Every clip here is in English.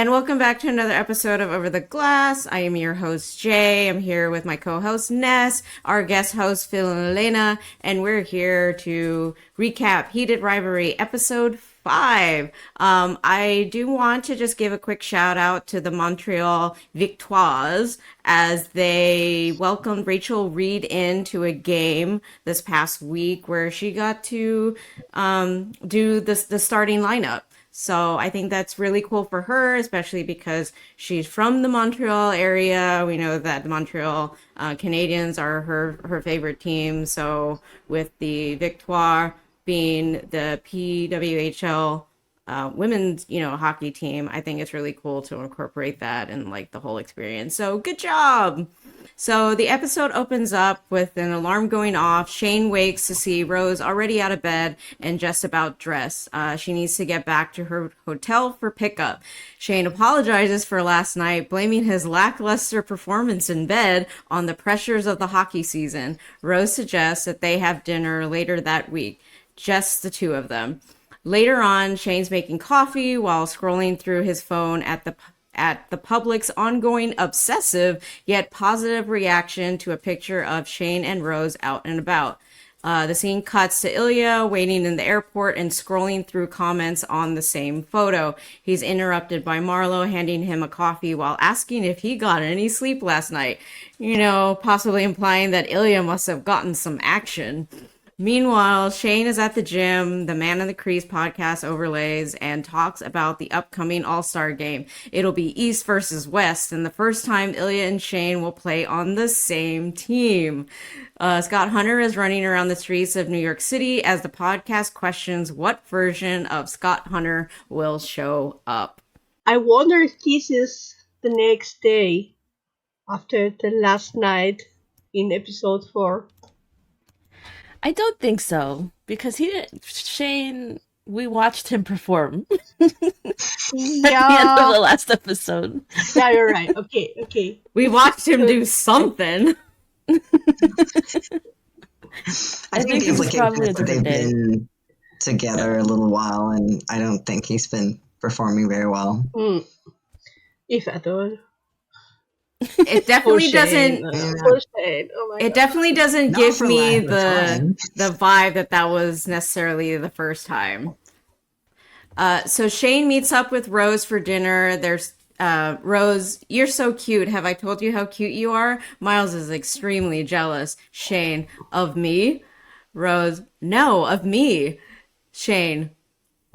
And welcome back to another episode of Over the Glass. I am your host, Jay. I'm here with my co-host, Ness, our guest host, Phil and Elena, and we're here to recap Heated Rivalry episode 5. I do want to just give a quick shout out to the Montreal Victoires as they welcomed Rachel Reid into a game this past week where she got to do the starting lineup. So I think that's really cool for her, especially because she's from the Montreal area. We know that the Montreal Canadiens are her favorite team. So with the Victoire being the PWHL women's, hockey team, I think it's really cool to incorporate that in like the whole experience. So good job. So the episode opens up with an alarm going off. Shane wakes to see Rose already out of bed and just about dressed. She needs to get back to her hotel for pickup. Shane apologizes for last night, blaming his lackluster performance in bed on the pressures of the hockey season. Rose suggests that they have dinner later that week, just the two of them. Later on, Shane's making coffee while scrolling through his phone at the public's ongoing obsessive yet positive reaction to a picture of Shane and Rose out and about. The scene cuts to Ilya waiting in the airport and scrolling through comments on the same photo. He's interrupted by Marlo handing him a coffee while asking if he got any sleep last night. Possibly implying that Ilya must have gotten some action. Meanwhile, Shane is at the gym. The Man in the Crease podcast overlays and talks about the upcoming All-Star game. It'll be East versus West, and the first time Ilya and Shane will play on the same team. Scott Hunter is running around the streets of New York City as the podcast questions what version of Scott Hunter will show up. I wonder if this is the next day after the last night in episode 4. I don't think so, because Shane, we watched him perform Yeah. at the end of the last episode. Yeah, you're right. Okay. We watched him do something. I think it's probably they've been together a little while, and I don't think he's been performing very well. If at all. It definitely doesn't. It definitely doesn't give me the vibe that was necessarily the first time. So Shane meets up with Rose for dinner. There's Rose, you're so cute. Have I told you how cute you are? Miles is extremely jealous. Shane, of me? Rose, no, of me. Shane,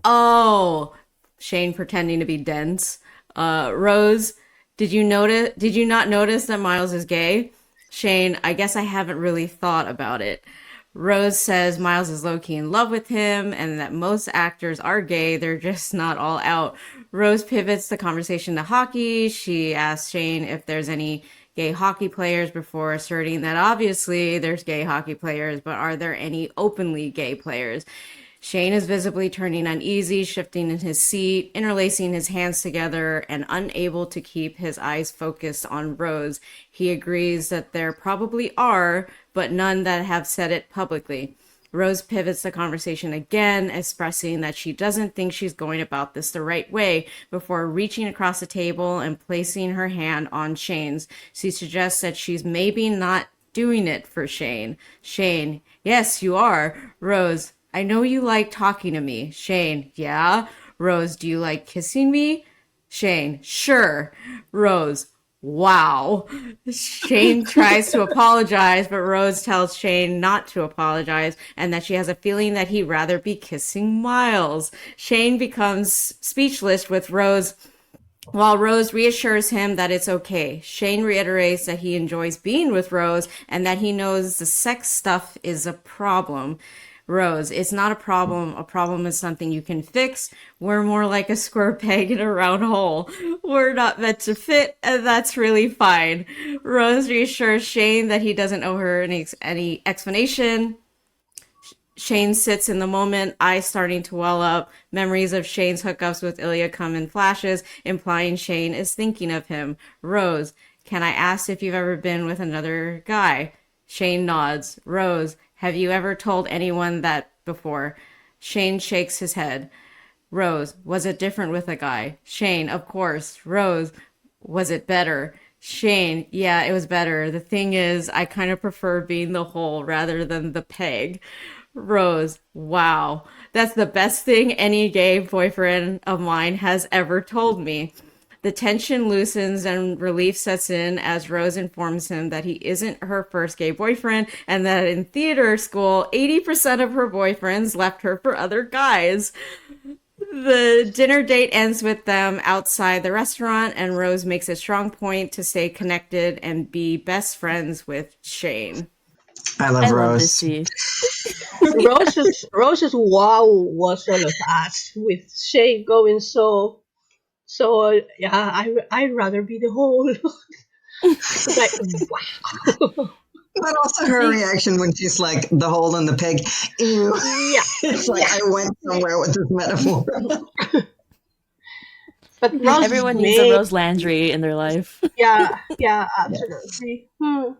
oh. Shane pretending to be dense. Rose, did you not notice that Miles is gay? Shane, I guess I haven't really thought about it. Rose says Miles is low-key in love with him and that most actors are gay, they're just not all out. Rose pivots the conversation to hockey. She asks Shane if there's any gay hockey players before asserting that obviously there's gay hockey players, but are there any openly gay players? Shane is visibly turning uneasy, shifting in his seat, interlacing his hands together, and unable to keep his eyes focused on Rose. He agrees that there probably are, but none that have said it publicly. Rose pivots the conversation again, expressing that she doesn't think she's going about this the right way before reaching across the table and placing her hand on Shane's. She suggests that she's maybe not doing it for Shane. Shane, yes, you are. Rose, I know you like talking to me. Shane, yeah? Rose, do you like kissing me? Shane, sure. Rose, wow. Shane tries to apologize, but Rose tells Shane not to apologize and that she has a feeling that he'd rather be kissing Miles. Shane becomes speechless with Rose, while Rose reassures him that it's okay. Shane reiterates that he enjoys being with Rose and that he knows the sex stuff is a problem. Rose, it's not a problem. A problem is something you can fix. We're more like a square peg in a round hole. We're not meant to fit, and that's really fine. Rose reassures Shane that he doesn't owe her any explanation. Shane sits in the moment, eyes starting to well up. Memories of Shane's hookups with Ilya come in flashes, implying Shane is thinking of him. Rose, can I ask if you've ever been with another guy? Shane nods. Rose, have you ever told anyone that before? Shane shakes his head. Rose, was it different with a guy? Shane, of course. Rose, was it better? Shane, yeah, it was better. The thing is, I kind of prefer being the hole rather than the peg. Rose, wow. That's the best thing any gay boyfriend of mine has ever told me. The tension loosens and relief sets in as Rose informs him that he isn't her first gay boyfriend and that in theater school, 80% of her boyfriends left her for other guys. The dinner date ends with them outside the restaurant, and Rose makes a strong point to stay connected and be best friends with Shane. I love Rose. This scene. Rose's wow was all of us with Shane going so yeah. I'd rather be the whole. Like wow. But also her reaction when she's like, the hole in the pig. Ew. Yeah. It's like, I went somewhere with this metaphor. But Rose everyone needs a Rose Landry in their life. Yeah, absolutely. I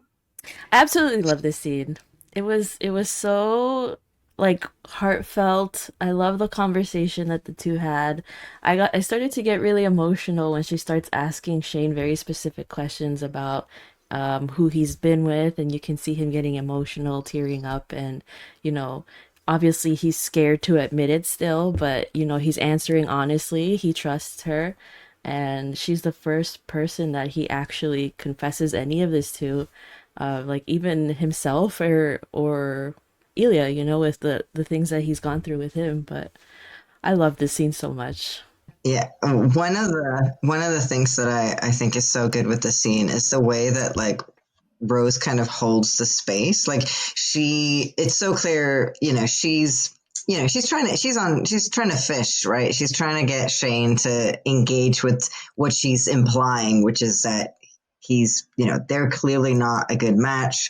absolutely love this scene. It was so like heartfelt. I love the conversation that the two had. I started to get really emotional when she starts asking Shane very specific questions about who he's been with, and you can see him getting emotional, tearing up, and obviously he's scared to admit it still, but he's answering honestly. He trusts her, and she's the first person that he actually confesses any of this to, like even himself or Ilya, with the things that he's gone through with him. But I love this scene so much. Yeah, one of the things that I think is so good with the scene is the way that like Rose kind of holds the space. Like it's so clear, she's trying to fish, right? She's trying to get Shane to engage with what she's implying, which is that he's, they're clearly not a good match.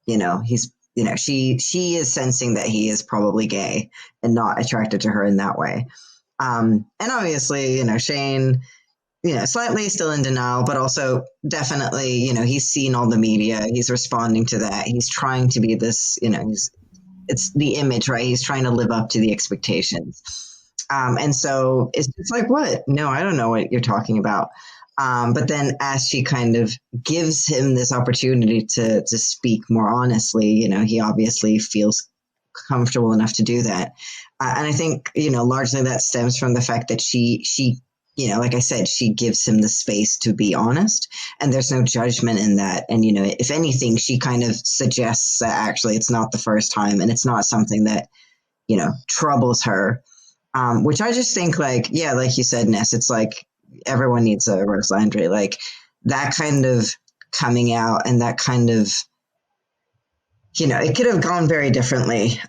She is sensing that he is probably gay and not attracted to her in that way. And obviously, Shane, slightly still in denial, but also definitely, he's seen all the media. He's responding to that. He's trying to be this, it's the image, right? He's trying to live up to the expectations. And so it's like, what? No, I don't know what you're talking about. But then as she kind of gives him this opportunity to speak more honestly, he obviously feels comfortable enough to do that. And I think, largely that stems from the fact that she, like I said, she gives him the space to be honest, and there's no judgment in that. And, if anything, she kind of suggests that actually it's not the first time and it's not something that, troubles her. Which I just think like you said, Ness, it's like everyone needs a Rose Landry, like that kind of coming out and that kind of, it could have gone very differently,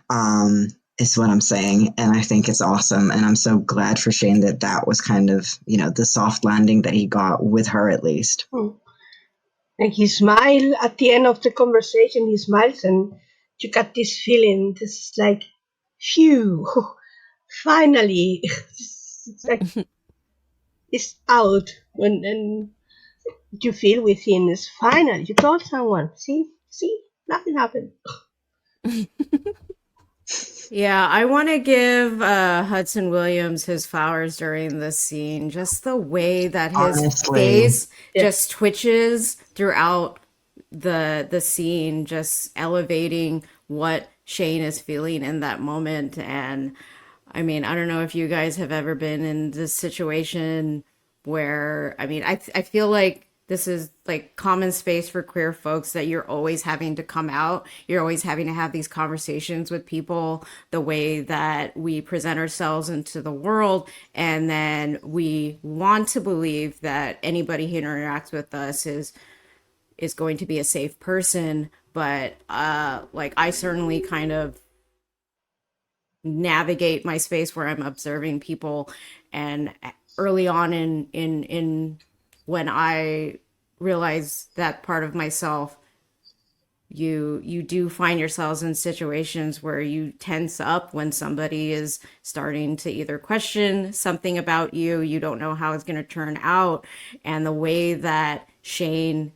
is what I'm saying. And I think it's awesome. And I'm so glad for Shane that was kind of, the soft landing that he got with her at least. And he smiled at the end of the conversation. He smiles and you got this feeling. This is like, phew, finally. It's like, it's out. And you feel within is finally. You told someone. See, nothing happened. Yeah, I want to give Hudson Williams his flowers during this scene. Just the way that his face just twitches throughout the scene, just elevating what Shane is feeling in that moment. And I mean, I don't know if you guys have ever been in this situation where, I mean, I feel like this is like common space for queer folks, that you're always having to come out. You're always having to have these conversations with people, the way that we present ourselves into the world. And then we want to believe that anybody who interacts with us is going to be a safe person. But like I certainly kind of navigate my space where I'm observing people, and early on in when I realize that part of myself, you do find yourselves in situations where you tense up when somebody is starting to either question something about you. You don't know how it's going to turn out. And the way that Shane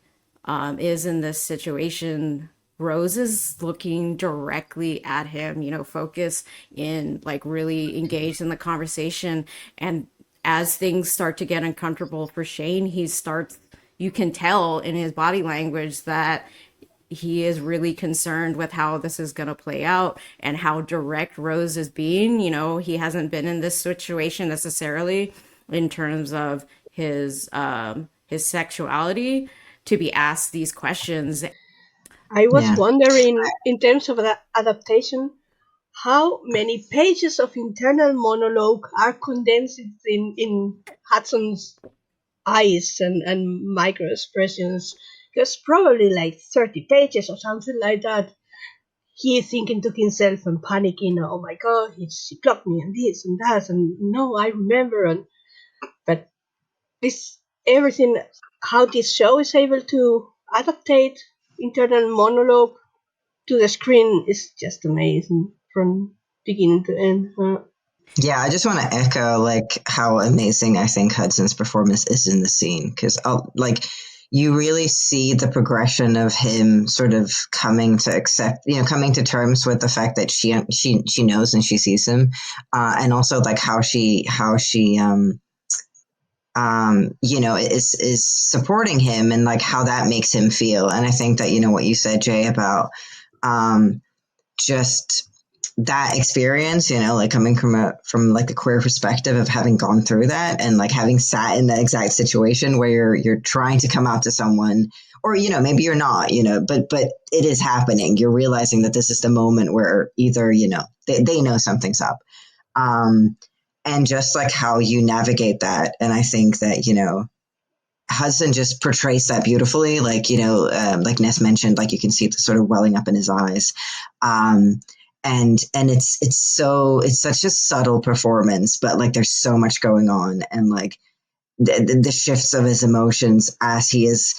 is in this situation, Rose is looking directly at him, focus in, like, really engaged in the conversation. And as things start to get uncomfortable for Shane, you can tell in his body language that he is really concerned with how this is going to play out and how direct Rose is being. He hasn't been in this situation necessarily in terms of his sexuality to be asked these questions. I was wondering, in terms of adaptation, how many pages of internal monologue are condensed in Hudson's eyes and micro expressions? Because probably like 30 pages or something like that. He thinking to himself and panicking, oh my god, she blocked me and this and that, and no, I remember. But this everything, how this show is able to adaptate internal monologue to the screen is just amazing from beginning to end. Yeah, I just want to echo like how amazing I think Hudson's performance is in the scene, because like you really see the progression of him sort of coming to terms with the fact that she knows and she sees him, and also like how she is supporting him, and like how that makes him feel. And I think that what you said, Jay, about just that experience, like coming from like a queer perspective of having gone through that and like having sat in that exact situation where you're trying to come out to someone, or maybe you're not, but it is happening. You're realizing that this is the moment where either they know something's up, and just like how you navigate that. And I think that Hudson just portrays that beautifully. Like like Ness mentioned, like you can see it sort of welling up in his eyes. And it's such a subtle performance, but like there's so much going on, and like the shifts of his emotions as he is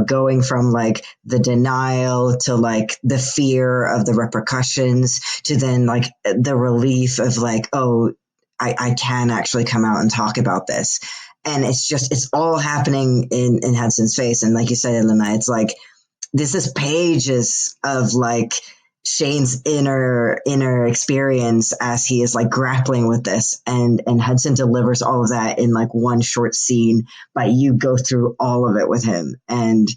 going from like the denial to like the fear of the repercussions to then like the relief of like, oh, I can actually come out and talk about this. And it's all happening in Hudson's face. And like you said, Elena, it's like this is pages of like Shane's inner experience as he is like grappling with this, and Hudson delivers all of that in like one short scene, but you go through all of it with him. And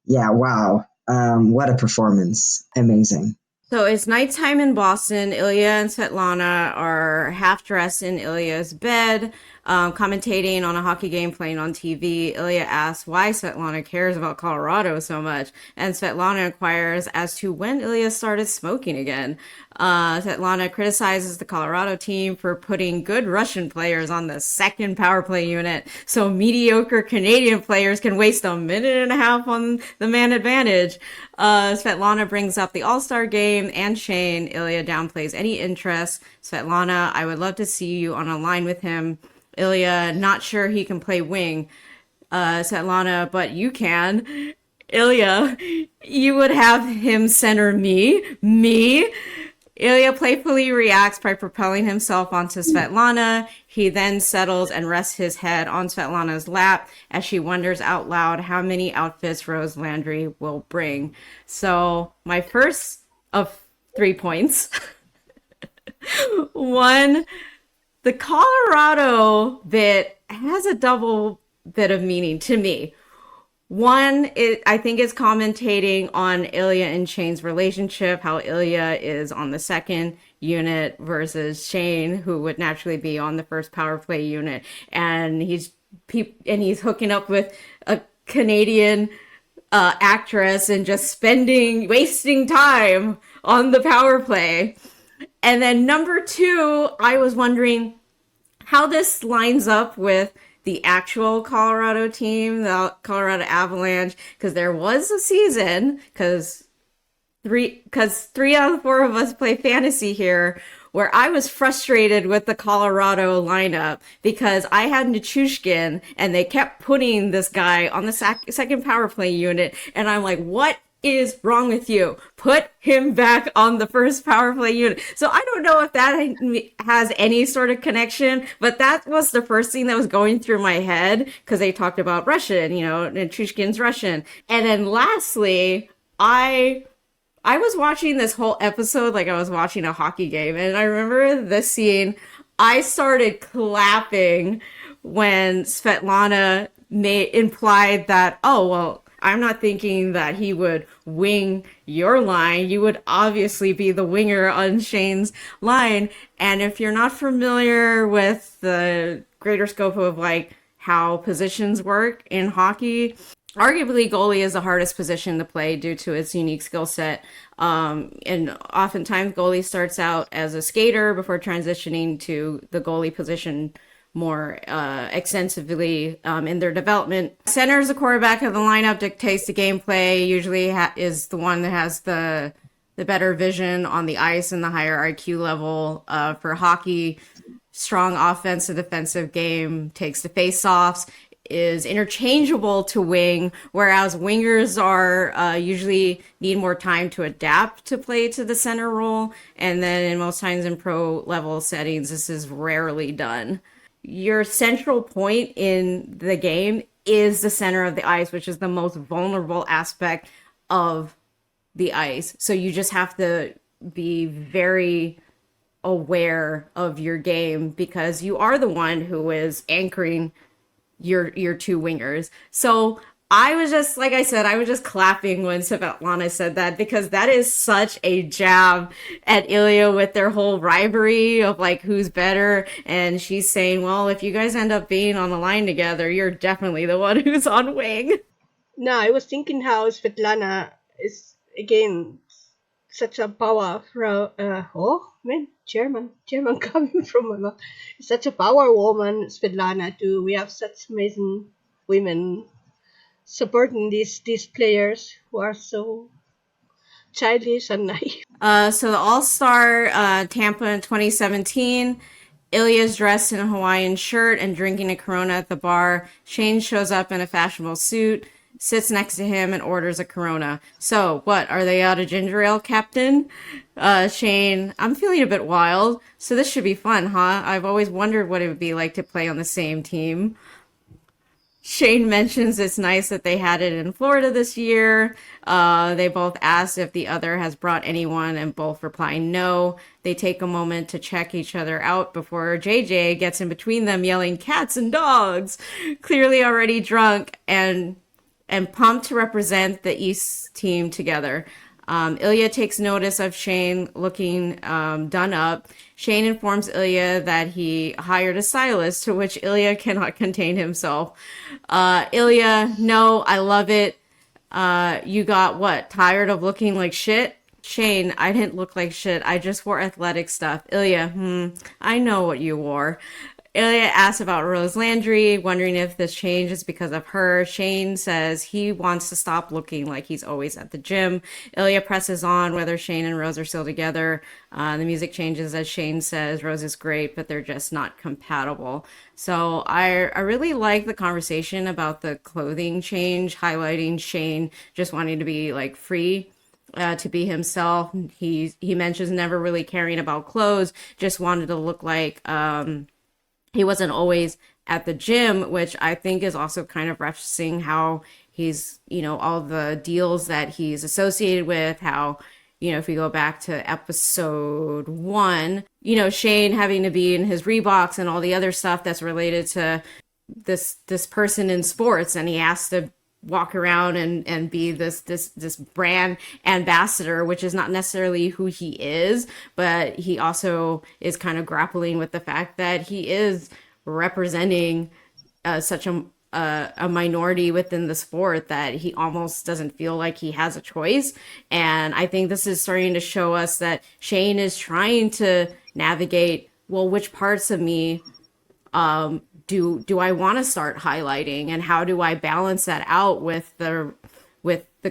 yeah, wow, what a performance. Amazing. So it's nighttime in Boston. Ilya and Svetlana are half dressed in Ilya's bed, commentating on a hockey game playing on TV. Ilya asks why Svetlana cares about Colorado so much, and Svetlana inquires as to when Ilya started smoking again. Svetlana criticizes the Colorado team for putting good Russian players on the second power play unit so mediocre Canadian players can waste a minute and a half on the man advantage. Svetlana brings up the All-Star game and Shane. Ilya downplays any interest. Svetlana, I would love to see you on a line with him. Ilya, not sure he can play wing. Svetlana, but you can. Ilya, you would have him center me? Me? Ilya playfully reacts by propelling himself onto Svetlana. He then settles and rests his head on Svetlana's lap as she wonders out loud how many outfits Rose Landry will bring. So, my first of 3 points. One, the Colorado bit has a double bit of meaning to me. One, I think it's commentating on Ilya and Shane's relationship, how Ilya is on the second unit versus Shane, who would naturally be on the first power play unit, and he's hooking up with a Canadian actress and just wasting time on the power play. And then number two, I was wondering how this lines up with the actual Colorado team, the Colorado Avalanche, because there was a season, because three out of 4 of us play fantasy here, where I was frustrated with the Colorado lineup because I had Nichushkin and they kept putting this guy on the second power play unit, and I'm like, what is wrong with you? Put him back on the first power play unit. So I don't know if that has any sort of connection, but that was the first thing that was going through my head because they talked about Russian, and Chushkin's Russian. And then lastly, I I was watching this whole episode like I was watching a hockey game, and I remember this scene. I started clapping when Svetlana implied that, oh, well, I'm not thinking that he would wing your line. You would obviously be the winger on Shane's line. And if you're not familiar with the greater scope of like how positions work in hockey, arguably goalie is the hardest position to play due to its unique skill set. And oftentimes goalie starts out as a skater before transitioning to the goalie position more extensively in their development. Center is the quarterback of the lineup, dictates the gameplay, usually is the one that has the better vision on the ice and the higher IQ level. For hockey, strong offensive defensive game, takes the face-offs, is interchangeable to wing, whereas wingers are usually need more time to adapt to play to the center role. And then in most times in pro level settings, this is rarely done. Your central point in the game is the center of the ice, which is the most vulnerable aspect of the ice. So you just have to be very aware of your game because you are the one who is anchoring your two wingers. So I was just, like I said, I was just clapping when Svetlana said that because that is such a jab at Ilya with their whole rivalry of like who's better. And she's saying, well, if you guys end up being on the line together, you're definitely the one who's on wing. No, I was thinking how Svetlana is, again, such a power from, German coming from my mouth. Such a power woman, Svetlana, too. We have such amazing women supporting these players who are so childish and naive. So the All-Star Tampa in 2017, Ilya's dressed in a Hawaiian shirt and drinking a Corona at the bar. Shane shows up in a fashionable suit, sits next to him and orders a Corona. So, what, are they out of ginger ale, Captain? Shane, I'm feeling a bit wild, so this should be fun, huh? I've always wondered what it would be like to play on the same team. Shane mentions it's nice that they had it in Florida this year. They both ask if the other has brought anyone, and both reply no. They take a moment to check each other out before JJ gets in between them, yelling cats and dogs, clearly already drunk and pumped to represent the East team together. Ilya takes notice of Shane looking done up. Shane informs Ilya that he hired a stylist, to which Ilya cannot contain himself. Ilya, no, I love it. You got what? Tired of looking like shit? Shane, I didn't look like shit. I just wore athletic stuff. Ilya, I know what you wore. Ilya asks about Rose Landry, wondering if this change is because of her. Shane says he wants to stop looking like he's always at the gym. Ilya presses on whether Shane and Rose are still together. The music changes as Shane says Rose is great, but they're just not compatible. So I really like the conversation about the clothing change, highlighting Shane just wanting to be like free. To be himself. He mentions never really caring about clothes, just wanted to look like he wasn't always at the gym, which I think is also kind of referencing how he's, all the deals that he's associated with, how, if we go back to episode 1, Shane having to be in his Reeboks and all the other stuff that's related to this person in sports, and he has to walk around and be this brand ambassador, which is not necessarily who he is, but he also is kind of grappling with the fact that he is representing such a minority within the sport that he almost doesn't feel like he has a choice. And I think this is starting to show us that Shane is trying to navigate, well, which parts of me do I want to start highlighting, and how do I balance that out with the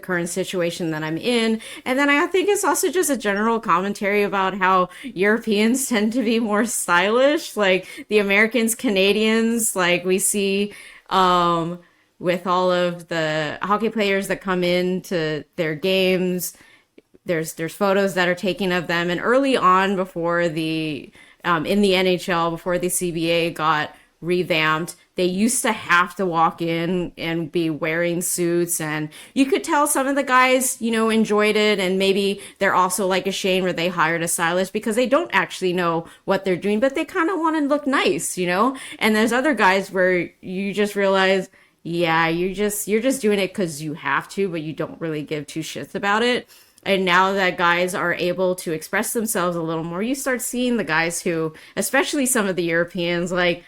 current situation that I'm in? And then I think it's also just a general commentary about how Europeans tend to be more stylish, like the Americans, Canadians, like we see with all of the hockey players that come into their games. There's photos that are taken of them, and early on before the in the NHL, before the CBA got revamped. They used to have to walk in and be wearing suits, and you could tell some of the guys, enjoyed it, and maybe they're also like a Shane where they hired a stylist because they don't actually know what they're doing, but they kind of want to look nice, And there's other guys where you just realize, yeah, you're just doing it because you have to, but you don't really give two shits about it. And now that guys are able to express themselves a little more, you start seeing the guys who, especially some of the Europeans, like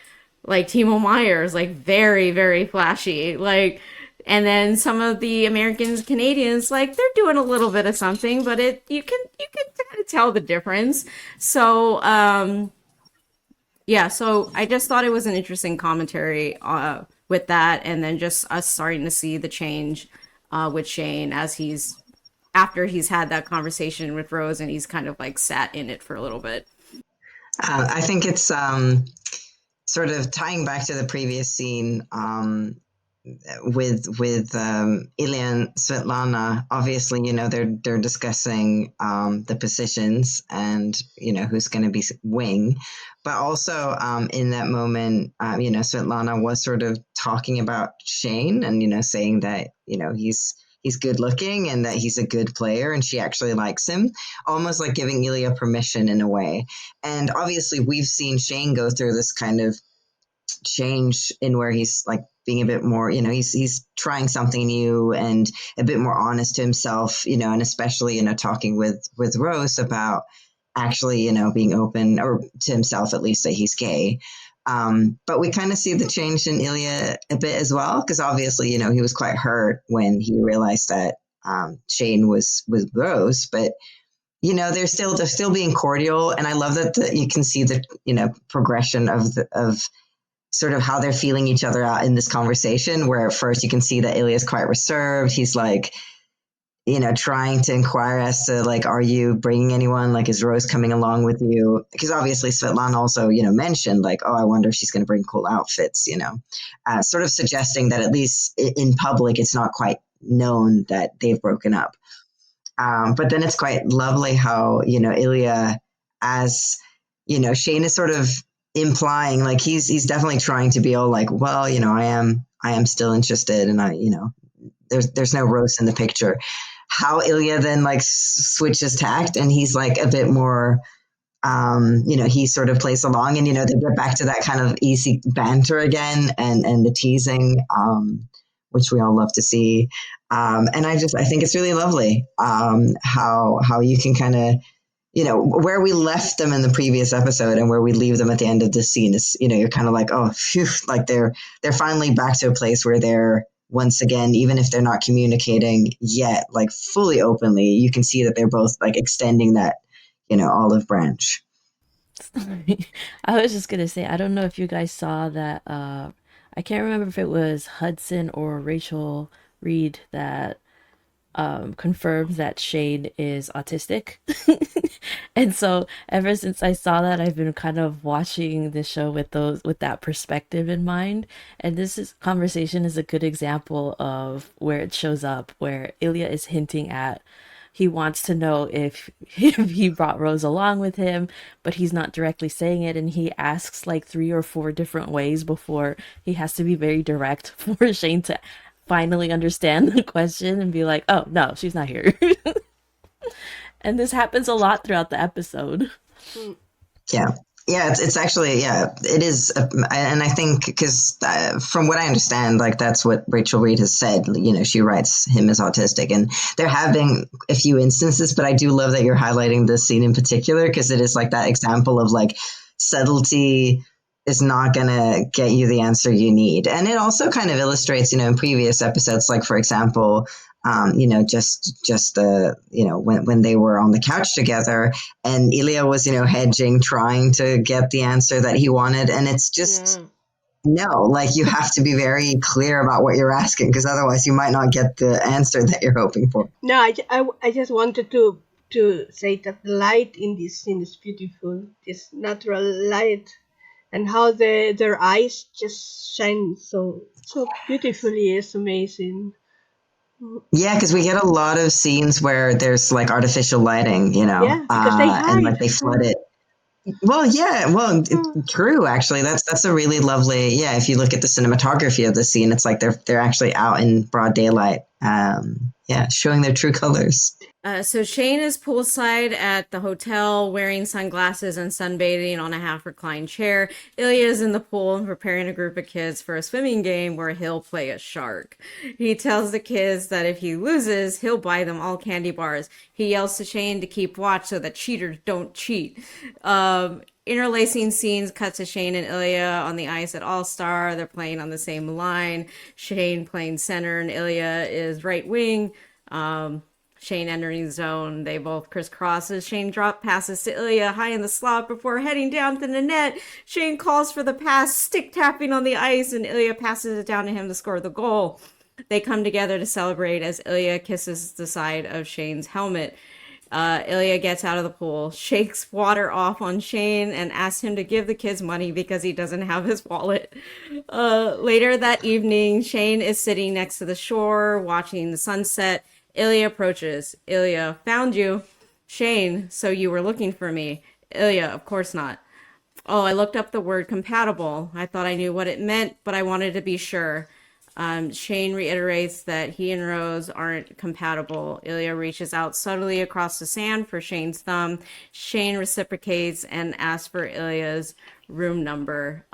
Timo Meyer's, like very, very flashy. And then some of the Americans, Canadians, like they're doing a little bit of something, but you can kind of tell the difference. So yeah, so I just thought it was an interesting commentary with that, and then just us starting to see the change with Shane as after he's had that conversation with Rose, and he's kind of like sat in it for a little bit. I think it's sort of tying back to the previous scene with Ilya and Svetlana. Obviously, they're discussing the positions and who's going to be wing, but also in that moment, Svetlana was sort of talking about Shane and saying that he's good looking and that he's a good player and she actually likes him, almost like giving Ilya permission in a way. And obviously we've seen Shane go through this kind of change in where he's like being a bit more, he's trying something new and a bit more honest to himself, and especially, talking with Rose about actually, being open, or to himself at least, that he's gay. But we kind of see the change in Ilya a bit as well, because obviously, he was quite hurt when he realized that Shane was with Rose, but they're still being cordial, and I love that you can see the progression of sort of how they're feeling each other out in this conversation. Where at first you can see that Ilya is quite reserved. He's like, trying to inquire as to like, are you bringing anyone? Like, is Rose coming along with you? Because obviously Svetlana also, mentioned like, oh, I wonder if she's going to bring cool outfits, sort of suggesting that at least in public, it's not quite known that they've broken up. But then it's quite lovely how, Ilya, as, Shane is sort of implying like he's definitely trying to be all like, well, I am still interested, and there's no Rose in the picture. How Ilya then like switches tact, and he's like a bit more, he sort of plays along, and they get back to that kind of easy banter again, and the teasing, which we all love to see. And I think it's really lovely how you can kind of, where we left them in the previous episode and where we leave them at the end of this scene is, you're kind of like, oh, phew, like they're finally back to a place where they're, once again, even if they're not communicating yet, like fully openly, you can see that they're both like extending that, olive branch. I was just gonna say, I don't know if you guys saw that. I can't remember if it was Hudson or Rachel Reid that confirmed that Shane is autistic. And so ever since I saw that, I've been kind of watching the show with that perspective in mind. And conversation is a good example of where it shows up, where Ilya is hinting at he wants to know if he brought Rose along with him, but he's not directly saying it, and he asks like 3 or 4 different ways before he has to be very direct for Shane to finally understand the question and be like, oh no, she's not here. And this happens a lot throughout the episode. Yeah, it's actually, it is, and I think because from what I understand, like that's what Rachel Reid has said. She writes him as autistic, and there have been a few instances, but I do love that you're highlighting this scene in particular, because it is like that example of like subtlety is not going to get you the answer you need. And it also kind of illustrates, in previous episodes, like for example, just the, when they were on the couch together and Ilya was, hedging, trying to get the answer that he wanted. And it's just, no, like you have to be very clear about what you're asking, because otherwise you might not get the answer that you're hoping for. No, I just wanted to say that the light in this scene is beautiful. This natural light, and how their eyes just shine so beautifully is amazing. Yeah, because we get a lot of scenes where there's like artificial lighting, Yeah, because they hide. and like they flood it. Well, yeah, well, true. Actually, that's a really lovely. Yeah, if you look at the cinematography of the scene, it's like they're actually out in broad daylight. Yeah, showing their true colors. So Shane is poolside at the hotel, wearing sunglasses and sunbathing on a half-reclined chair. Ilya is in the pool and preparing a group of kids for a swimming game where he'll play a shark. He tells the kids that if he loses, he'll buy them all candy bars. He yells to Shane to keep watch so that cheaters don't cheat. Interlacing scenes cut to Shane and Ilya on the ice at All-Star. They're playing on the same line. Shane playing center and Ilya is right wing. Shane entering the zone. They both crisscross as Shane drop passes to Ilya high in the slot before heading down to the net. Shane calls for the pass, stick tapping on the ice, and Ilya passes it down to him to score the goal. They come together to celebrate as Ilya kisses the side of Shane's helmet. Ilya gets out of the pool, shakes water off on Shane, and asks him to give the kids money because he doesn't have his wallet. Later that evening, Shane is sitting next to the shore, watching the sunset. Ilya approaches. Ilya, found you. Shane, so you were looking for me. Ilya, of course not. Oh, I looked up the word compatible. I thought I knew what it meant, but I wanted to be sure. Shane reiterates that he and Rose aren't compatible. Ilya reaches out subtly across the sand for Shane's thumb. Shane reciprocates and asks for Ilya's room number.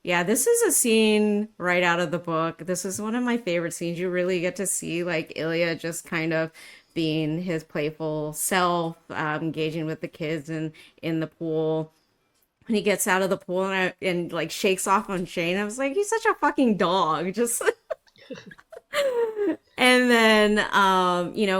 Yeah, this is a scene right out of the book. This is one of my favorite scenes. You really get to see like Ilya just kind of being his playful self, engaging with the kids in the pool. When he gets out of the pool and like shakes off on Shane, I was like, he's such a fucking dog. Just and then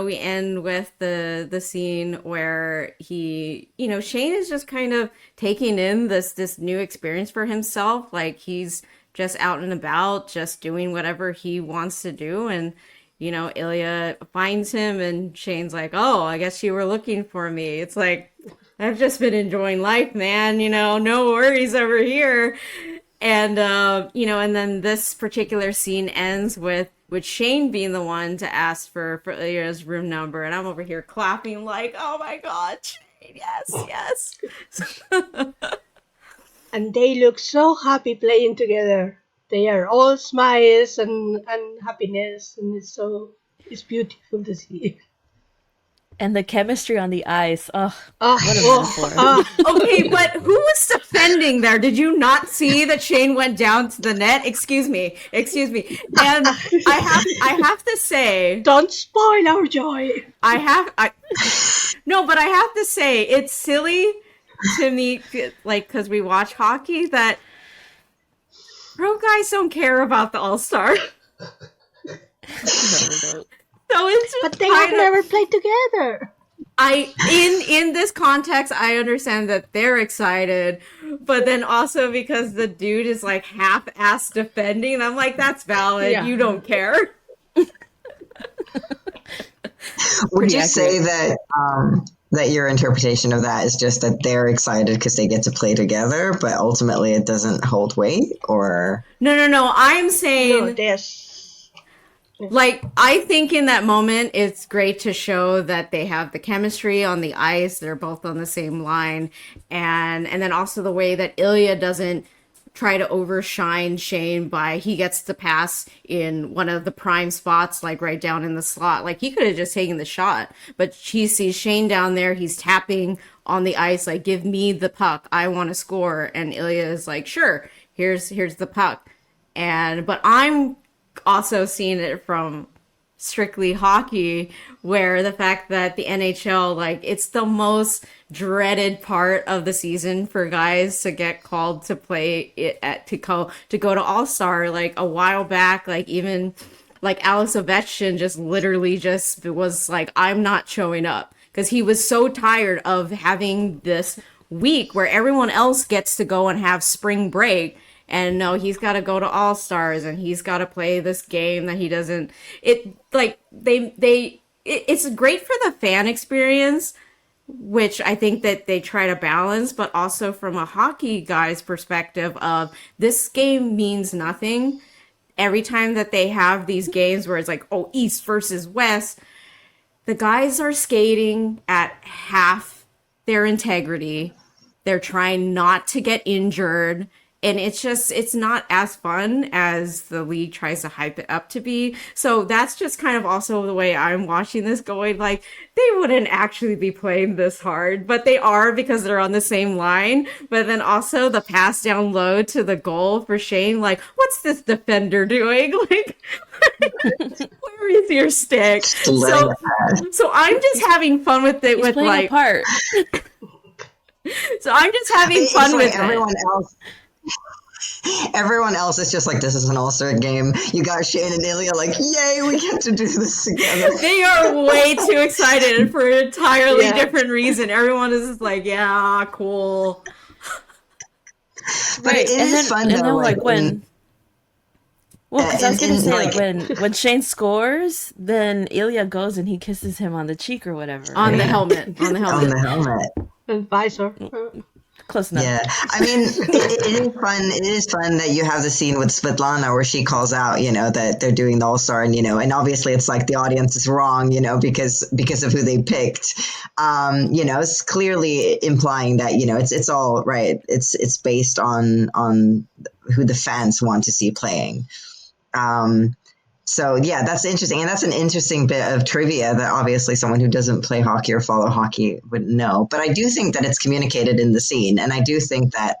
we end with the scene where Shane is just kind of taking in this new experience for himself. Like he's just out and about, just doing whatever he wants to do. And Ilya finds him and Shane's like, oh, I guess you were looking for me. It's like, I've just been enjoying life, man. No worries over here. And and then this particular scene ends with Shane being the one to ask for Ilya's room number, and I'm over here clapping like, oh my god, Shane, yes. And they look so happy playing together. They are all smiles and happiness, and it's beautiful to see. And the chemistry on the ice. What a metaphor. Okay, but who was defending there? Did you not see that Shane went down to the net? Excuse me. And I have to say, don't spoil our joy. No, but I have to say, it's silly to me, like, because we watch hockey, that pro guys don't care about the All-Star. No, but they have never played together. In this context, I understand that they're excited, but then also because the dude is like half-ass defending, I'm like, that's valid. Yeah. You don't care. Would you say that that your interpretation of that is just that they're excited because they get to play together, but ultimately it doesn't hold weight? Or no, I'm saying this. Like, I think in that moment, it's great to show that they have the chemistry on the ice. They're both on the same line. And then also the way that Ilya doesn't try to overshine Shane by he gets the pass in one of the prime spots, like right down in the slot. Like, he could have just taken the shot. But he sees Shane down there. He's tapping on the ice, like, give me the puck. I want to score. And Ilya is like, sure, here's the puck. But I'm also seen it from strictly hockey, where the fact that the NHL, like, it's the most dreaded part of the season for guys to get called to play it to go to All-Star. Like a while back, like even like Alex Ovechkin just literally just was like, I'm not showing up, because he was so tired of having this week where everyone else gets to go and have spring break. And no, he's got to go to All-Stars and he's got to play this game that he doesn't. It's great for the fan experience, which I think that they try to balance, but also from a hockey guy's perspective of this game means nothing. Every time that they have these games where it's like, oh, East versus West, the guys are skating at half their integrity. They're trying not to get injured. And it's not as fun as the league tries to hype it up to be. So that's just kind of also the way I'm watching this going, like, they wouldn't actually be playing this hard, but they are because they're on the same line. But then also the pass down low to the goal for Shane, like, what's this defender doing? Like, where is your stick? So I'm just having fun with it. He's with playing like, a part. So I'm just having fun with everyone else. Everyone else is just like, this is an all-star game. You got Shane and Ilya like, yay, we get to do this together. They are way too excited for an entirely different reason. Everyone is just like, yeah, cool. But it is fun though. And then like when... Well, because I was going to say, like, when Shane scores, then Ilya goes and he kisses him on the cheek or whatever. On the helmet. On the helmet. And visor. Close enough. Yeah, I mean, it is fun. It is fun that you have the scene with Svetlana where she calls out, you know, that they're doing the All-Star, and, you know, and obviously it's like the audience is wrong, you know, because of who they picked. You know, it's clearly implying that, you know, it's all right. It's based on who the fans want to see playing. So yeah, that's interesting. And that's an interesting bit of trivia that obviously someone who doesn't play hockey or follow hockey would know. But I do think that it's communicated in the scene. And I do think that,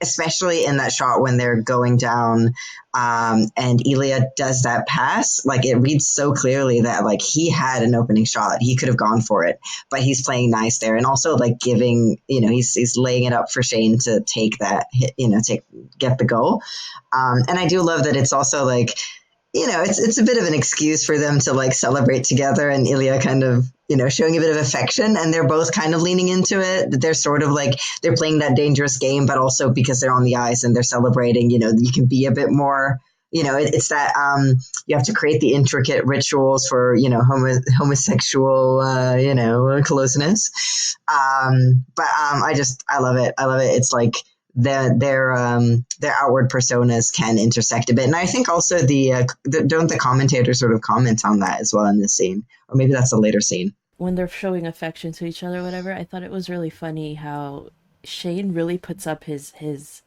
especially in that shot when they're going down, and Ilya does that pass, like, it reads so clearly that, like, he had an opening shot. He could have gone for it, but he's playing nice there. And also, like, giving, you know, he's laying it up for Shane to take that hit, you know, get the goal. And I do love that it's also like, you know, it's a bit of an excuse for them to, like, celebrate together, and Ilya kind of, you know, showing a bit of affection, and they're both kind of leaning into it. They're sort of like, they're playing that dangerous game, but also because they're on the ice and they're celebrating, you know, you can be a bit more, you know, it's that you have to create the intricate rituals for, you know, homosexual, you know, closeness. But I love it. I love it. It's like, their outward personas can intersect a bit, and I think also don't the commentators sort of comment on that as well in this scene, or maybe that's a later scene when they're showing affection to each other or whatever. I thought it was really funny how Shane really puts up his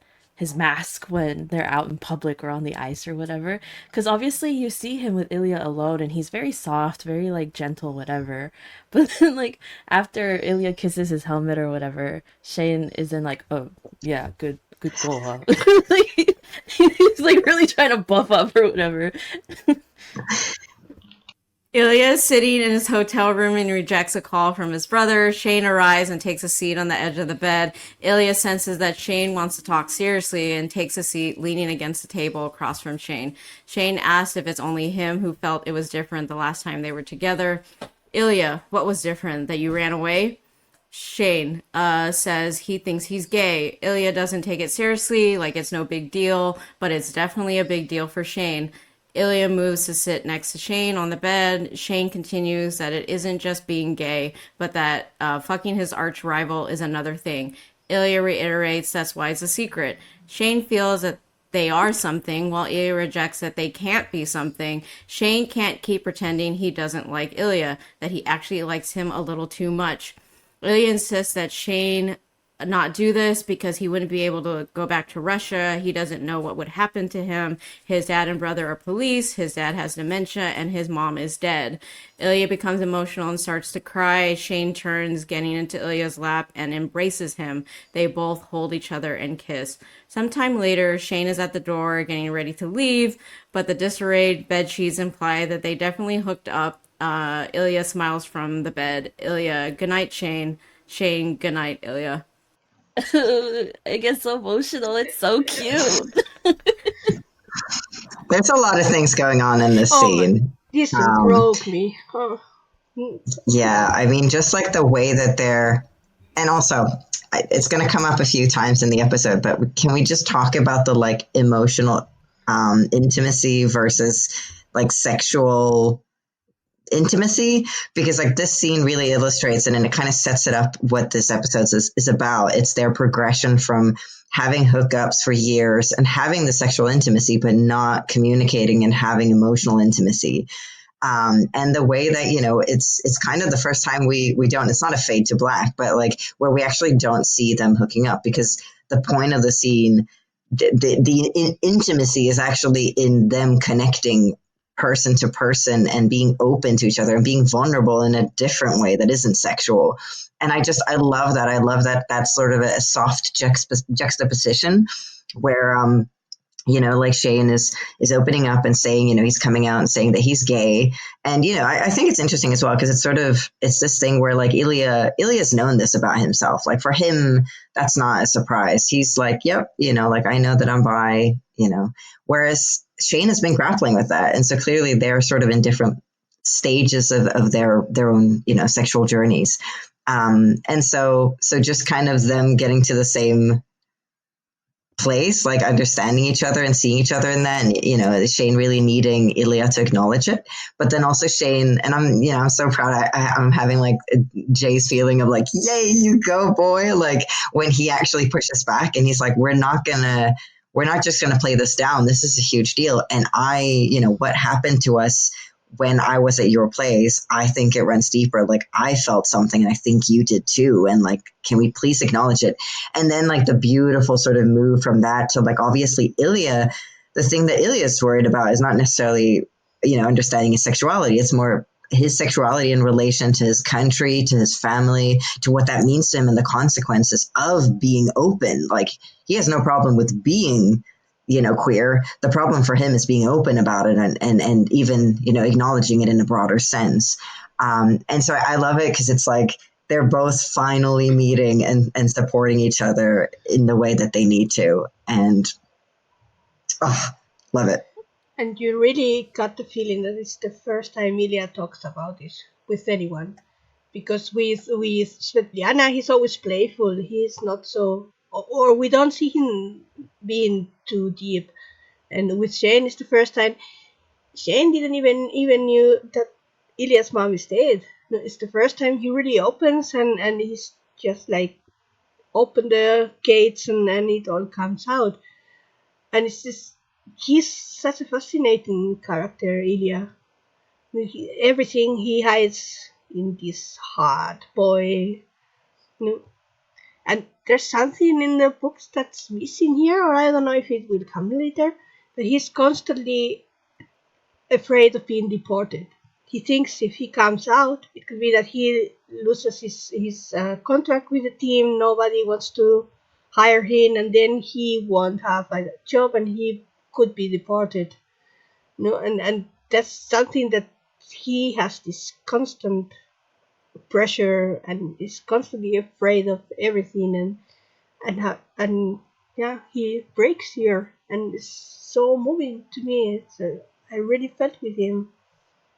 mask when they're out in public or on the ice or whatever, because obviously you see him with Ilya alone and he's very soft, very, like, gentle, whatever, but then, like, after Ilya kisses his helmet or whatever, Shane is in like, oh yeah, good goal, huh? Like, he's like really trying to buff up or whatever. Ilya is sitting in his hotel room and rejects a call from his brother. Shane arrives and takes a seat on the edge of the bed. Ilya senses that Shane wants to talk seriously and takes a seat leaning against the table across from Shane. Shane asks if it's only him who felt it was different the last time they were together. Ilya, what was different? That you ran away? Shane says he thinks he's gay. Ilya doesn't take it seriously, like it's no big deal, but it's definitely a big deal for Shane. Ilya moves to sit next to Shane on the bed. Shane continues that it isn't just being gay, but that fucking his arch rival is another thing. Ilya reiterates that's why it's a secret. Shane feels that they are something, while Ilya rejects that they can't be something. Shane can't keep pretending he doesn't like Ilya, that he actually likes him a little too much. Ilya insists that Shane not do this because he wouldn't be able to go back to Russia. He doesn't know what would happen to him. His dad and brother are police. His dad has dementia and his mom is dead. Ilya becomes emotional and starts to cry. Shane turns, getting into Ilya's lap, and embraces him. They both hold each other and kiss. Sometime later, Shane is at the door getting ready to leave, but the disarrayed bed sheets imply that they definitely hooked up. Ilya smiles from the bed. Ilya, goodnight, Shane. Shane, goodnight, Ilya. I get so emotional. It's so cute. There's a lot of things going on in this scene. This broke me. Oh. Yeah, I mean, just like the way that they're, and also it's going to come up a few times in the episode, but can we just talk about the, like, emotional intimacy versus, like, sexual intimacy? Because, like, this scene really illustrates it, and it kind of sets it up what this episode is about. It's their progression from having hookups for years and having the sexual intimacy, but not communicating and having emotional intimacy. And the way that, it's kind of the first time we don't, it's not a fade to black, but like where we actually don't see them hooking up, because the point of the scene, the intimacy is actually in them connecting person to person and being open to each other and being vulnerable in a different way that isn't sexual. And I love that. I love that that's sort of a soft juxtaposition where, like Shane is opening up and saying, he's coming out and saying that he's gay. And, I think it's interesting as well, because it's this thing where like Ilya's known this about himself. Like for him, that's not a surprise. He's like, yep, like I know that I'm bi, whereas Shane has been grappling with that. And so clearly they're sort of in different stages of their own, sexual journeys. And so just kind of them getting to the same place, like understanding each other and seeing each other in that, and Shane really needing Ilya to acknowledge it, but then also Shane, and I'm so proud. I'm having like Jay's feeling of like, yay, you go, boy, like when he actually pushes back and he's like, we're not just gonna play this down. This is a huge deal, and what happened to us when I was at your place, I think it runs deeper. Like I felt something and I think you did too. And like, can we please acknowledge it? And then like the beautiful sort of move from that to like, obviously Ilya, the thing that Ilya is worried about is not necessarily, understanding his sexuality. It's more his sexuality in relation to his country, to his family, to what that means to him and the consequences of being open. Like he has no problem with being queer. The problem for him is being open about it and even, acknowledging it in a broader sense. And so I love it because it's like they're both finally meeting and supporting each other in the way that they need to. And love it. And you really got the feeling that it's the first time Ilya talks about it with anyone. Because with Svetlana, he's always playful. He's not so, or we don't see him being too deep. And with Shane, it's the first time Shane didn't even knew that Ilya's mom is dead. It's the first time he really opens and he's just like open the gates and it all comes out. And it's just, he's such a fascinating character, Ilya. Everything he hides in this hard boy. And there's something in the books that's missing here, or I don't know if it will come later, but he's constantly afraid of being deported. He thinks if he comes out, it could be that he loses his contract with the team, nobody wants to hire him, and then he won't have a job and he could be deported. And that's something that he has this constant pressure and is constantly afraid of everything, and he breaks here, and it's so moving to me. I really felt with him.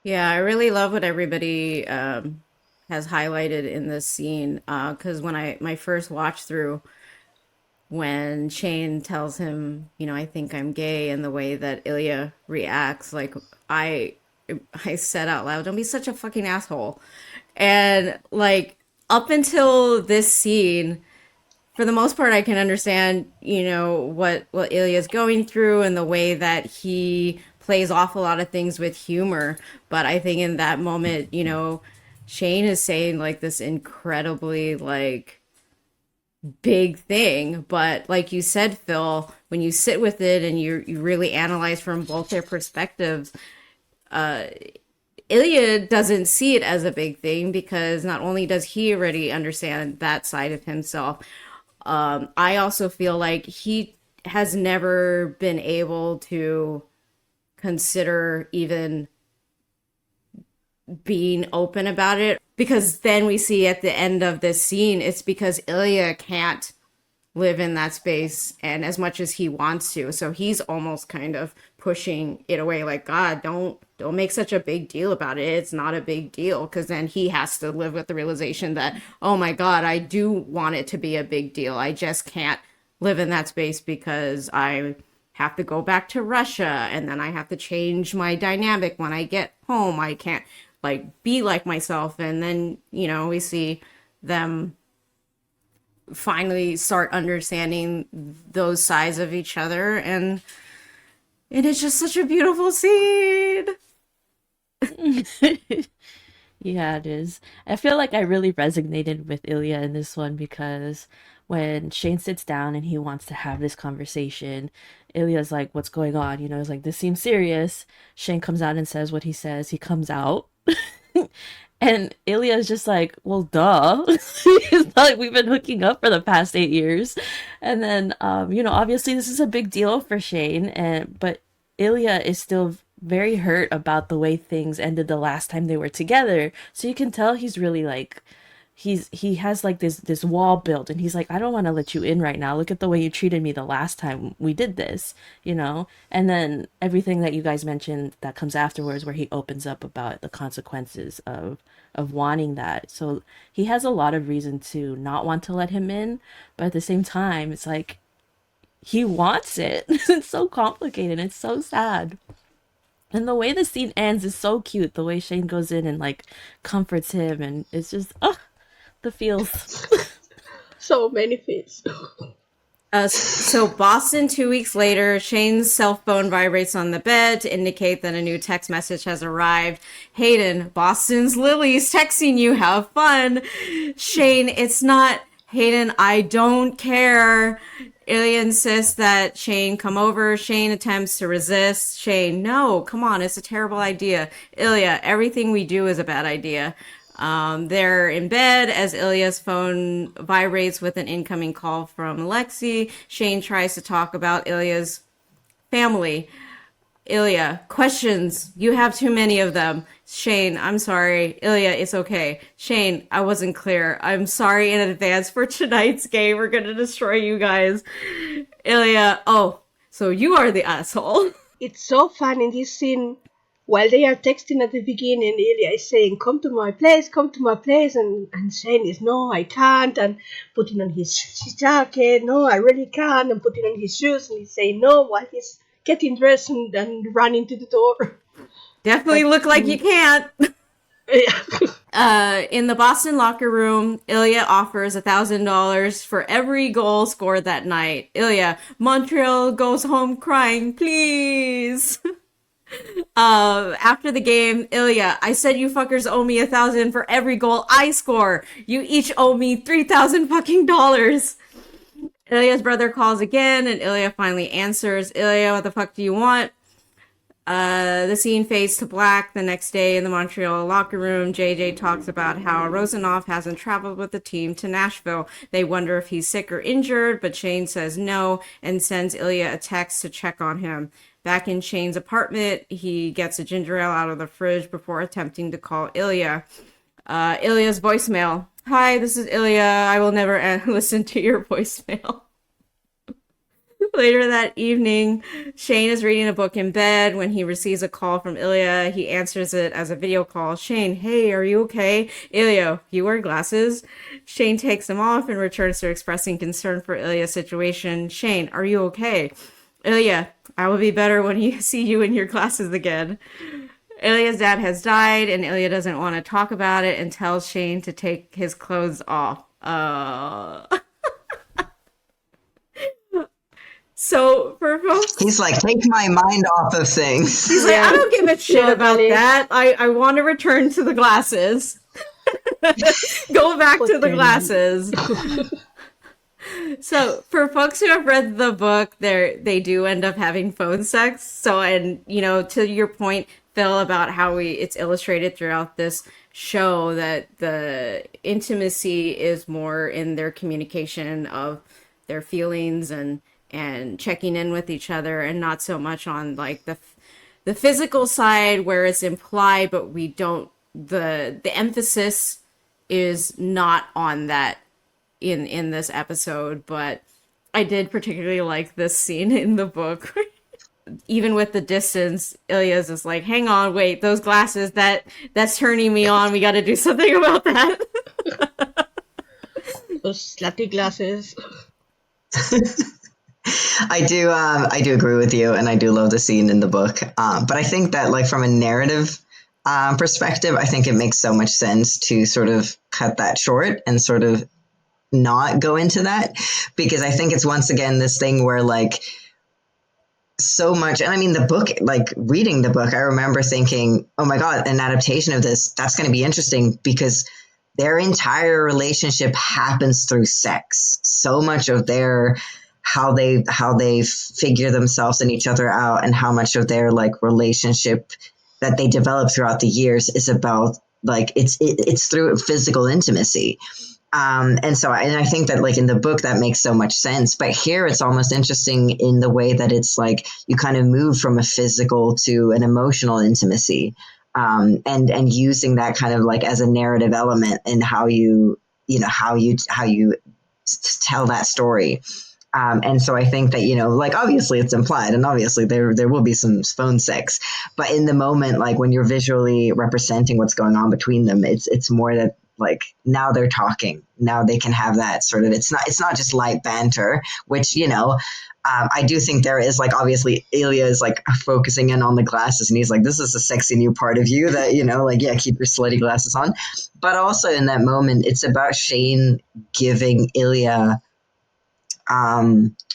Yeah, I really love what everybody has highlighted in this scene. Because when my first watch through, when Shane tells him, I think I'm gay, and the way that Ilya reacts, like I said out loud, don't be such a fucking asshole. And like up until this scene, for the most part, I can understand, what Ilya's going through and the way that he plays off a lot of things with humor. But I think in that moment, Shane is saying like this incredibly like big thing. But like you said, Phil, when you sit with it and you really analyze from both their perspectives, Ilya doesn't see it as a big thing because not only does he already understand that side of himself, I also feel like he has never been able to consider even being open about it, because then we see at the end of this scene, it's because Ilya can't live in that space and as much as he wants to, so he's almost kind of pushing it away, like, God, don't make such a big deal about it. It's not a big deal, because then he has to live with the realization that, oh my God, I do want it to be a big deal. I just can't live in that space because I have to go back to Russia and then I have to change my dynamic when I get home. I can't like be like myself. And then, we see them finally start understanding those sides of each other, and it is just such a beautiful scene. Yeah, it is. I feel like I really resonated with Ilya in this one because when Shane sits down and he wants to have this conversation, Ilya's like, "What's going on?" You know, it's like, "This seems serious." Shane comes out and says what he says. He comes out. And Ilya's just like, well, duh. It's not like we've been hooking up for the past 8 years. And then, obviously this is a big deal for Shane, but Ilya is still very hurt about the way things ended the last time they were together. So you can tell he's really like he has like this wall built, and he's like, I don't want to let you in right now. Look at the way you treated me the last time we did this, you know? And then everything that you guys mentioned that comes afterwards, where he opens up about the consequences of wanting that. So he has a lot of reason to not want to let him in, but at the same time it's like he wants it. It's so complicated. It's so sad. And the way the scene ends is so cute. The way Shane goes in and like comforts him, and it's just the feels. So many feels. So Boston, 2 weeks later, Shane's cell phone vibrates on the bed to indicate that a new text message has arrived. Hayden, Boston's Lily's texting you, have fun. Shane, it's not. Hayden, I don't care. Ilya insists that Shane come over. Shane attempts to resist. Shane, no, come on, it's a terrible idea. Ilya, everything we do is a bad idea. They're in bed as Ilya's phone vibrates with an incoming call from Lexi. Shane tries to talk about Ilya's family. Ilya, questions. You have too many of them. Shane, I'm sorry. Ilya, it's okay. Shane, I wasn't clear. I'm sorry in advance for tonight's game. We're gonna destroy you guys. Ilya, oh, so you are the asshole. It's so fun in this scene. While they are texting at the beginning, Ilya is saying, come to my place, and Shane is, no, I can't, and putting on his jacket, no, I really can't, and putting on his shoes, and he's saying no while he's getting dressed and running to the door. Definitely look like you can't. Yeah. In the Boston locker room, Ilya offers $1,000 for every goal scored that night. Ilya, Montreal goes home crying, please. After the game, Ilya, I said you fuckers owe me $1,000 for every goal I score. You each owe me $3,000 fucking dollars. Ilya's brother calls again, and Ilya finally answers. Ilya, what the fuck do you want? The scene fades to black. The next day in the Montreal locker room, JJ talks about how Rozanov hasn't traveled with the team to Nashville. They wonder if he's sick or injured, but Shane says no and sends Ilya a text to check on him. Back in Shane's apartment, he gets a ginger ale out of the fridge before attempting to call Ilya. Ilya's voicemail. Hi, this is Ilya. I will never listen to your voicemail. Later that evening, Shane is reading a book in bed when he receives a call from Ilya. He answers it as a video call. Shane, hey, are you okay? Ilya, you wear glasses? Shane takes them off and returns to expressing concern for Ilya's situation. Shane, are you okay? Ilya, I will be better when you see you in your glasses again. Ilya's dad has died, and Ilya doesn't want to talk about it and tells Shane to take his clothes off. So for folks, he's like, take my mind off of things. He's like, I don't give a shit about that. I want to return to the glasses. Go back to the glasses. So for folks who have read the book, they do end up having phone sex. So, and to your point, Phil, about how it's illustrated throughout this show that the intimacy is more in their communication of their feelings and checking in with each other, and not so much on like the physical side where it's implied, but we don't, the emphasis is not on that in this episode. But I did particularly like this scene in the book. Even with the distance, Ilya's just like, hang on, wait, those glasses, that's turning me on. We got to do something about that. Those slutty glasses. I do agree with you, and I do love the scene in the book. But I think that, like, from a narrative perspective, I think it makes so much sense to sort of cut that short and sort of not go into that, because I think it's once again this thing where, like, so much. And I mean, the book, like reading the book, I remember thinking, oh my God, an adaptation of this, that's going to be interesting because their entire relationship happens through sex. So much of their how they figure themselves and each other out, and how much of their like relationship that they develop throughout the years is about like it's through physical intimacy. And so I think that like in the book that makes so much sense, but here it's almost interesting in the way that it's like you kind of move from a physical to an emotional intimacy, and using that kind of like as a narrative element in how you tell that story. And so I think that, like obviously it's implied and obviously there will be some phone sex, but in the moment, like when you're visually representing what's going on between them, it's more that like now they're talking, now they can have that sort of, it's not just light banter, which, I do think there is like, obviously Ilya is like focusing in on the glasses and he's like, this is a sexy new part of you that, like, yeah, keep your slutty glasses on. But also in that moment, it's about Shane giving Ilya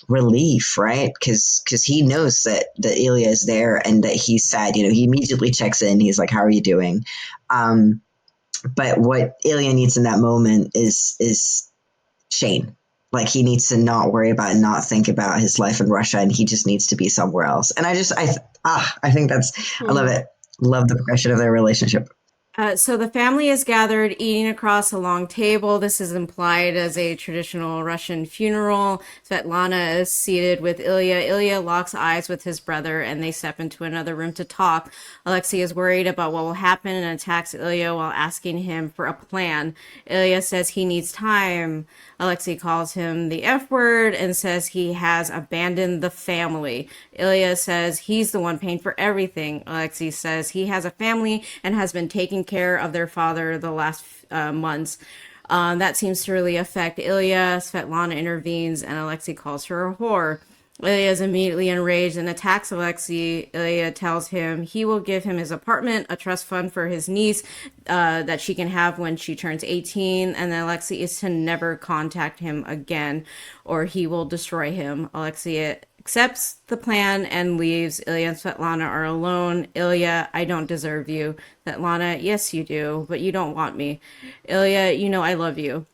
relief, right? Because he knows that Ilya is there and that he's sad. He immediately checks in. He's like, "How are you doing?" But what Ilya needs in that moment is Shane. Like he needs to not worry about and not think about his life in Russia, and he just needs to be somewhere else. And I think I love it. Love the progression of their relationship. So the family is gathered eating across a long table. This is implied as a traditional Russian funeral. Svetlana is seated with Ilya. Ilya locks eyes with his brother and they step into another room to talk. Alexei is worried about what will happen and attacks Ilya while asking him for a plan. Ilya says he needs time. Alexei calls him the F word and says he has abandoned the family. Ilya says he's the one paying for everything. Alexei says he has a family and has been taking care of their father the last months. That seems to really affect Ilya. Svetlana intervenes and Alexei calls her a whore. Ilya is immediately enraged and attacks Alexei. Ilya tells him he will give him his apartment, a trust fund for his niece that she can have when she turns 18, and then Alexei is to never contact him again or he will destroy him. Alexei accepts the plan and leaves. Ilya and Svetlana are alone. Ilya, I don't deserve you. Svetlana, yes you do, but you don't want me. Ilya, I love you.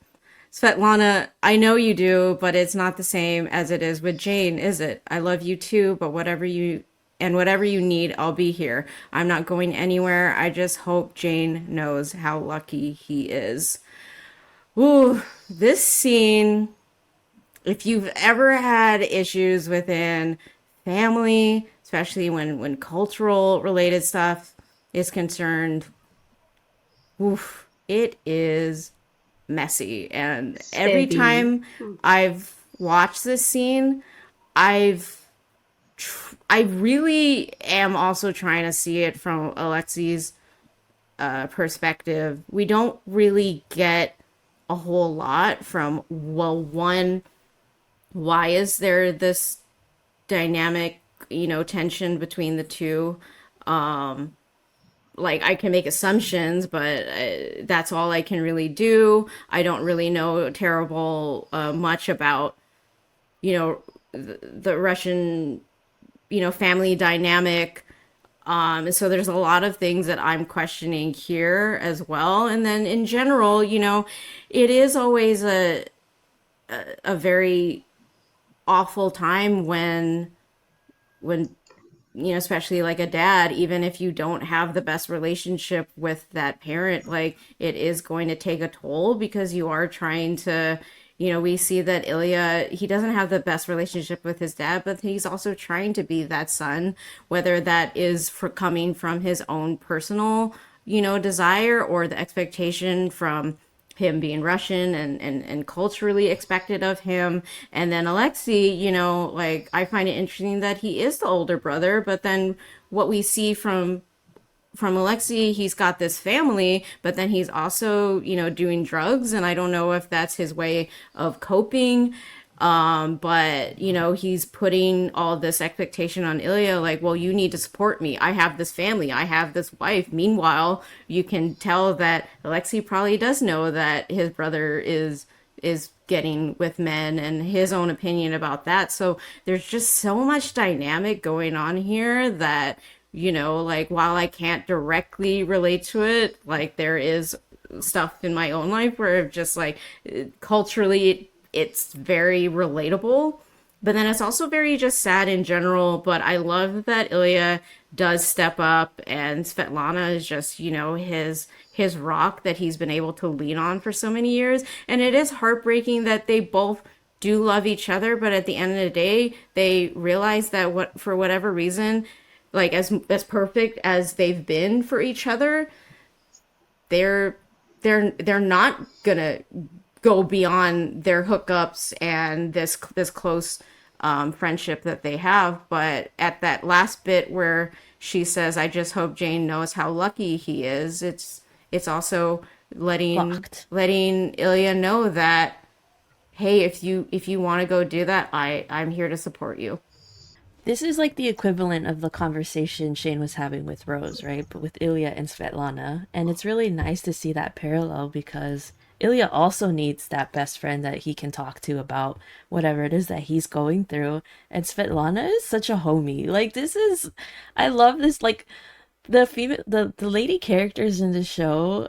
Svetlana, I know you do, but it's not the same as it is with Jane, is it? I love you too, but whatever you need, I'll be here. I'm not going anywhere. I just hope Jane knows how lucky he is. Ooh, this scene, if you've ever had issues within family, especially when cultural related stuff is concerned, oof, it is messy. And every time I've watched this scene, I really am also trying to see it from Alexei's perspective. We don't really get a whole lot from, well, one, why is there this dynamic, tension between the two? Like I can make assumptions, but that's all I can really do. I don't really know terrible much about, the Russian, family dynamic. And so there's a lot of things that I'm questioning here as well. And then in general, it is always a very awful time when especially like a dad, even if you don't have the best relationship with that parent, like it is going to take a toll because you are trying to, we see that Ilya, he doesn't have the best relationship with his dad, but he's also trying to be that son, whether that is for coming from his own personal, desire or the expectation from him being Russian and culturally expected of him. And then Alexei, like I find it interesting that he is the older brother, but then what we see from Alexei, he's got this family, but then he's also, doing drugs. And I don't know if that's his way of coping. But he's putting all this expectation on Ilya, like, well, you need to support me. I have this family. I have this wife. Meanwhile, you can tell that Alexei probably does know that his brother is getting with men and his own opinion about that. So there's just so much dynamic going on here that, like while I can't directly relate to it, like there is stuff in my own life where just like culturally it's very relatable. But then it's also very just sad in general. But I love that Ilya does step up, and Svetlana is just, his rock that he's been able to lean on for so many years. And it is heartbreaking that they both do love each other, but at the end of the day, they realize that what for whatever reason, like as perfect as they've been for each other, they're they're not gonna go beyond their hookups and this close friendship that they have. But at that last bit where she says, "I just hope Jane knows how lucky he is," it's also letting Ilya know that, hey, if you want to go do that, I'm here to support you. This is like the equivalent of the conversation Shane was having with Rose, right? But with Ilya and Svetlana. And it's really nice to see that parallel because Ilya also needs that best friend that he can talk to about whatever it is that he's going through. And Svetlana is such a homie. Like I love this, like the lady characters in the show,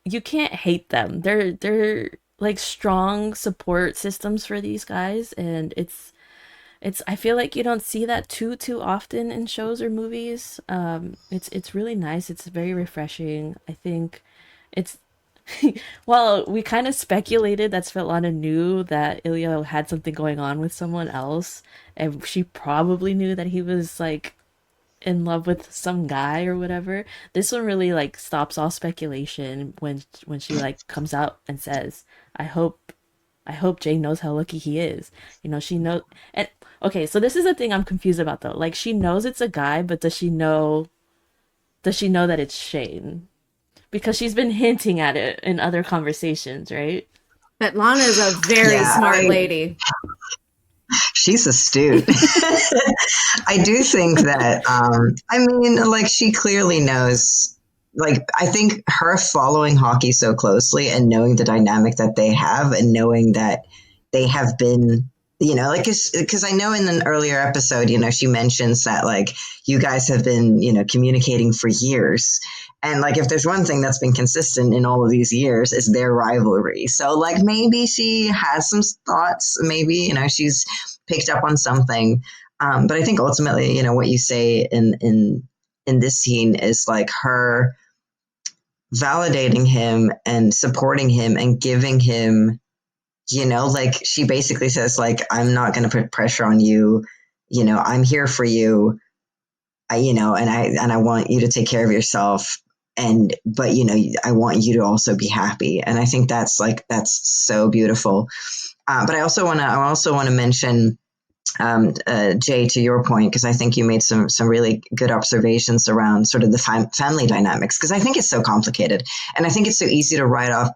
you can't hate them. They're like strong support systems for these guys, and it's I feel like you don't see that too often in shows or movies. It's really nice. It's very refreshing. I think it's well, we kind of speculated that Svetlana knew that Ilya had something going on with someone else, and she probably knew that he was like in love with some guy or whatever. This one really like stops all speculation when she like comes out and says, I hope Jane knows how lucky he is." She knows. And okay, so this is the thing I'm confused about though. Like she knows it's a guy, but does she know that it's Shane? Because she's been hinting at it in other conversations, right? Svetlana is a very smart lady. She's astute. I do think that, like she clearly knows, like, I think her following hockey so closely and knowing the dynamic that they have and knowing that they have been, like, because I know in an earlier episode, she mentions that, like, you guys have been, communicating for years. And, like, if there's one thing that's been consistent in all of these years, is their rivalry. So, like, maybe she has some thoughts. Maybe, she's picked up on something. But I think ultimately, what you say in this scene is, like, her validating him and supporting him and giving him, like she basically says, like, I'm not going to put pressure on you. I'm here for you. And I want you to take care of yourself. But I want you to also be happy. And I think that's so beautiful. But I also want to mention, Jay, to your point, because I think you made some really good observations around sort of the family dynamics, because I think it's so complicated, and I think it's so easy to write off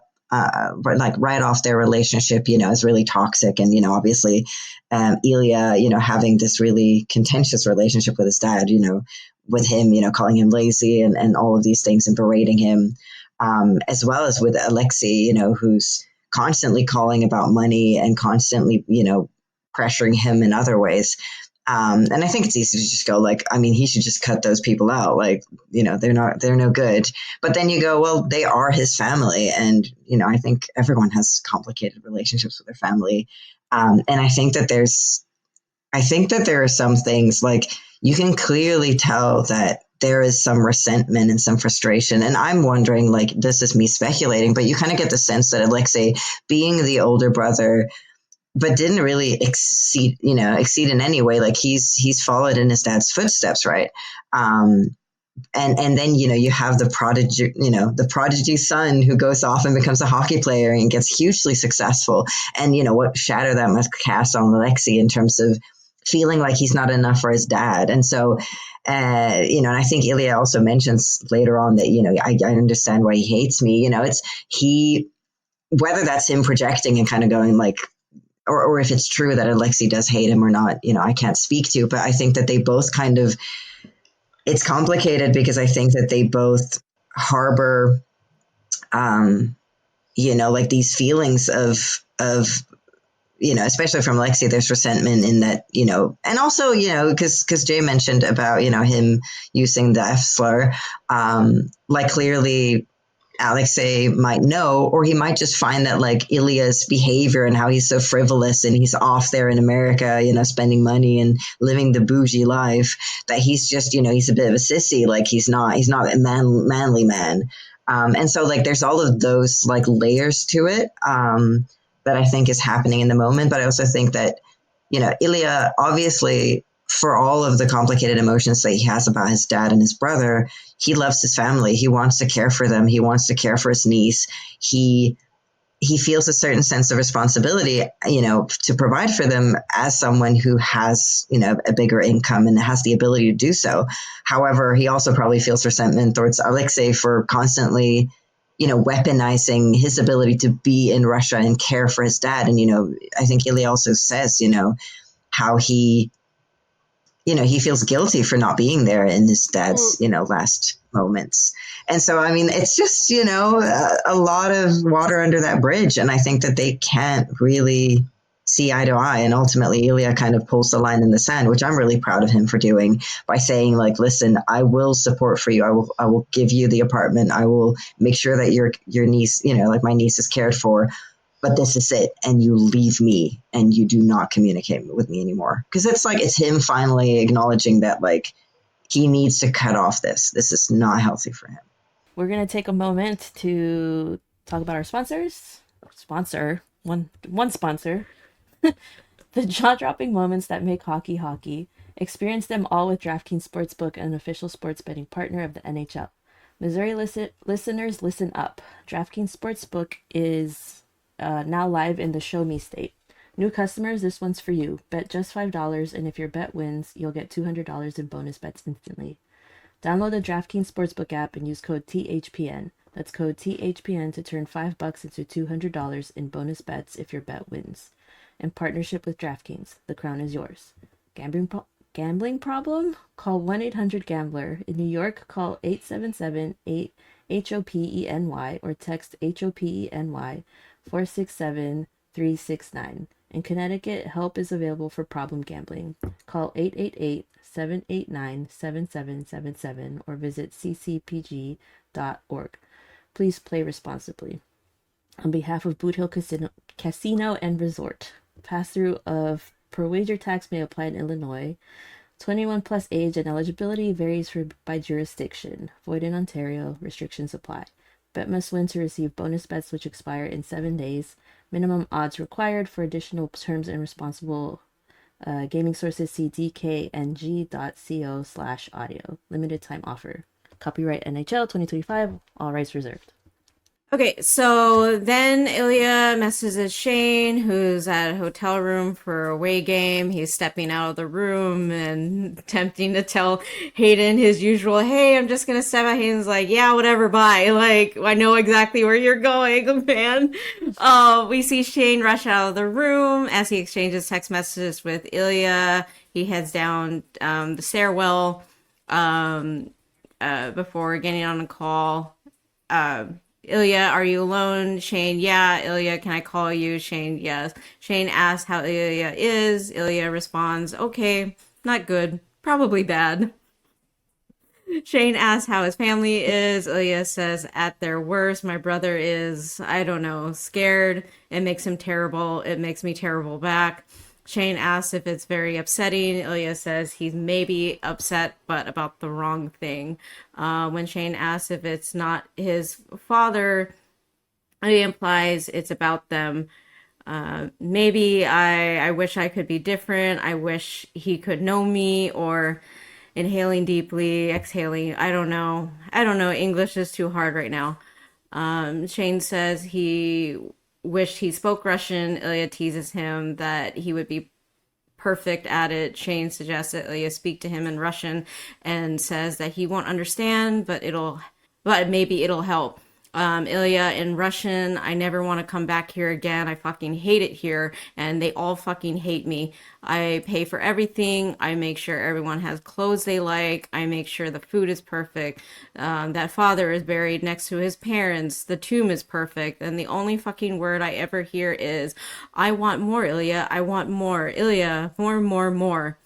their relationship, as really toxic, and obviously, Ilya, having this really contentious relationship with his dad, with him, calling him lazy and all of these things and berating him, as well as with Alexei, who's constantly calling about money and constantly, pressuring him in other ways. And I think it's easy to just go like, I mean, he should just cut those people out. Like, they're no good. But then you go, well, they are his family. And, I think everyone has complicated relationships with their family. And I think that there are some things, like, you can clearly tell that there is some resentment and some frustration. And I'm wondering, like, this is me speculating, but you kind of get the sense that Alexei, being the older brother, but didn't really exceed in any way. Like, he's followed in his dad's footsteps, right? And then, you have the prodigy son who goes off and becomes a hockey player and gets hugely successful. And, what shadow that must cast on Alexei in terms of feeling like he's not enough for his dad. And so, and I think Ilya also mentions later on that, I understand why he hates me. Whether that's him projecting and kind of going like, or if it's true that Alexei does hate him or not, I can't speak to, but I think that they both kind of, it's complicated because I think that they both harbor, like these feelings of especially from Lexi, there's resentment in that, and also, because Jay mentioned about, him using the F slur, like clearly Alexei might know, or he might just find that like Ilya's behavior and how he's so frivolous and he's off there in America, spending money and living the bougie life, that he's just, he's a bit of a sissy. Like he's not a manly man. And so like there's all of those like layers to it that I think is happening in the moment. But I also think that, Ilya, obviously, for all of the complicated emotions that he has about his dad and his brother, he loves his family. He wants to care for them. He wants to care for his niece. He feels a certain sense of responsibility, to provide for them as someone who has, a bigger income and has the ability to do so. However, he also probably feels resentment towards Alexei for constantly, weaponizing his ability to be in Russia and care for his dad. And, I think Ilya also says, how he feels guilty for not being there in his dad's, last moments. And so, I mean, it's just, a lot of water under that bridge. And I think that they can't really see eye to eye. And ultimately, Ilya kind of pulls the line in the sand, which I'm really proud of him for doing, by saying like, listen, I will support for you. I will give you the apartment. I will make sure that your niece, like my niece is cared for. But this is it, and you leave me and you do not communicate with me anymore. Because it's him finally acknowledging that like he needs to cut off this. This is not healthy for him. We're going to take a moment to talk about our sponsors. One sponsor. The jaw-dropping moments that make hockey hockey. Experience them all with DraftKings Sportsbook, an official sports betting partner of the NHL. Missouri listeners, listen up. DraftKings Sportsbook is now live in the Show Me state. New customers, this one's for you. Bet just $5, and if your bet wins, you'll get $200 in bonus bets instantly. Download the DraftKings Sportsbook app and use code THPN. That's code THPN to turn $5 into $200 in bonus bets if your bet wins. In partnership with DraftKings, the crown is yours. Gambling problem? Call 1-800-GAMBLER. In New York, call 877-8-HOPENY or text HOPENY 467-369. In Connecticut, help is available for problem gambling. Call 888-789-7777 or visit ccpg.org. Please play responsibly. On behalf of Boot Hill Casino and Resort, pass-through of per wager tax may apply in Illinois. 21 plus age and eligibility varies by jurisdiction. Void in Ontario. Restrictions apply. Bet must win to receive bonus bets which expire in 7 days. Minimum odds required. For additional terms and responsible gaming sources, see dkng.co/audio. Limited time offer. Copyright NHL 2025. All rights reserved. Okay, so then Ilya messages Shane, who's at a hotel room for a away game. He's stepping out of the room and attempting to tell Hayden his usual, hey, I'm just going to step out. Hayden's like, yeah, whatever, bye. Like, I know exactly where you're going, man. We see Shane rush out of the room as he exchanges text messages with Ilya. He heads down the stairwell before getting on a call. Ilya, are you alone? Shane, yeah. Ilya, can I call you? Shane, yes. Shane asks how Ilya is. Ilya responds, okay, not good, probably bad. Shane asks how his family is. Ilya says, at their worst, my brother is, I don't know, scared. It makes him terrible. It makes me terrible back. Shane asks if it's very upsetting. Ilya says he's maybe upset, but about the wrong thing. When Shane asks if it's not his father, he implies it's about them. Maybe I wish I could be different. I wish he could know me, or inhaling deeply, exhaling. I don't know. English is too hard right now. Shane says he wished he spoke Russian. Ilya teases him that he would be perfect at it. Shane suggests that Ilya speak to him in Russian and says that he won't understand, but maybe it'll help. Ilya in Russian, I never want to come back here again. I fucking hate it here, and they all fucking hate me. I pay for everything. I make sure everyone has clothes they like. I make sure the food is perfect. That father is buried next to his parents. The tomb is perfect. And the only fucking word I ever hear is, I want more, Ilya. I want more. Ilya, more, more, more.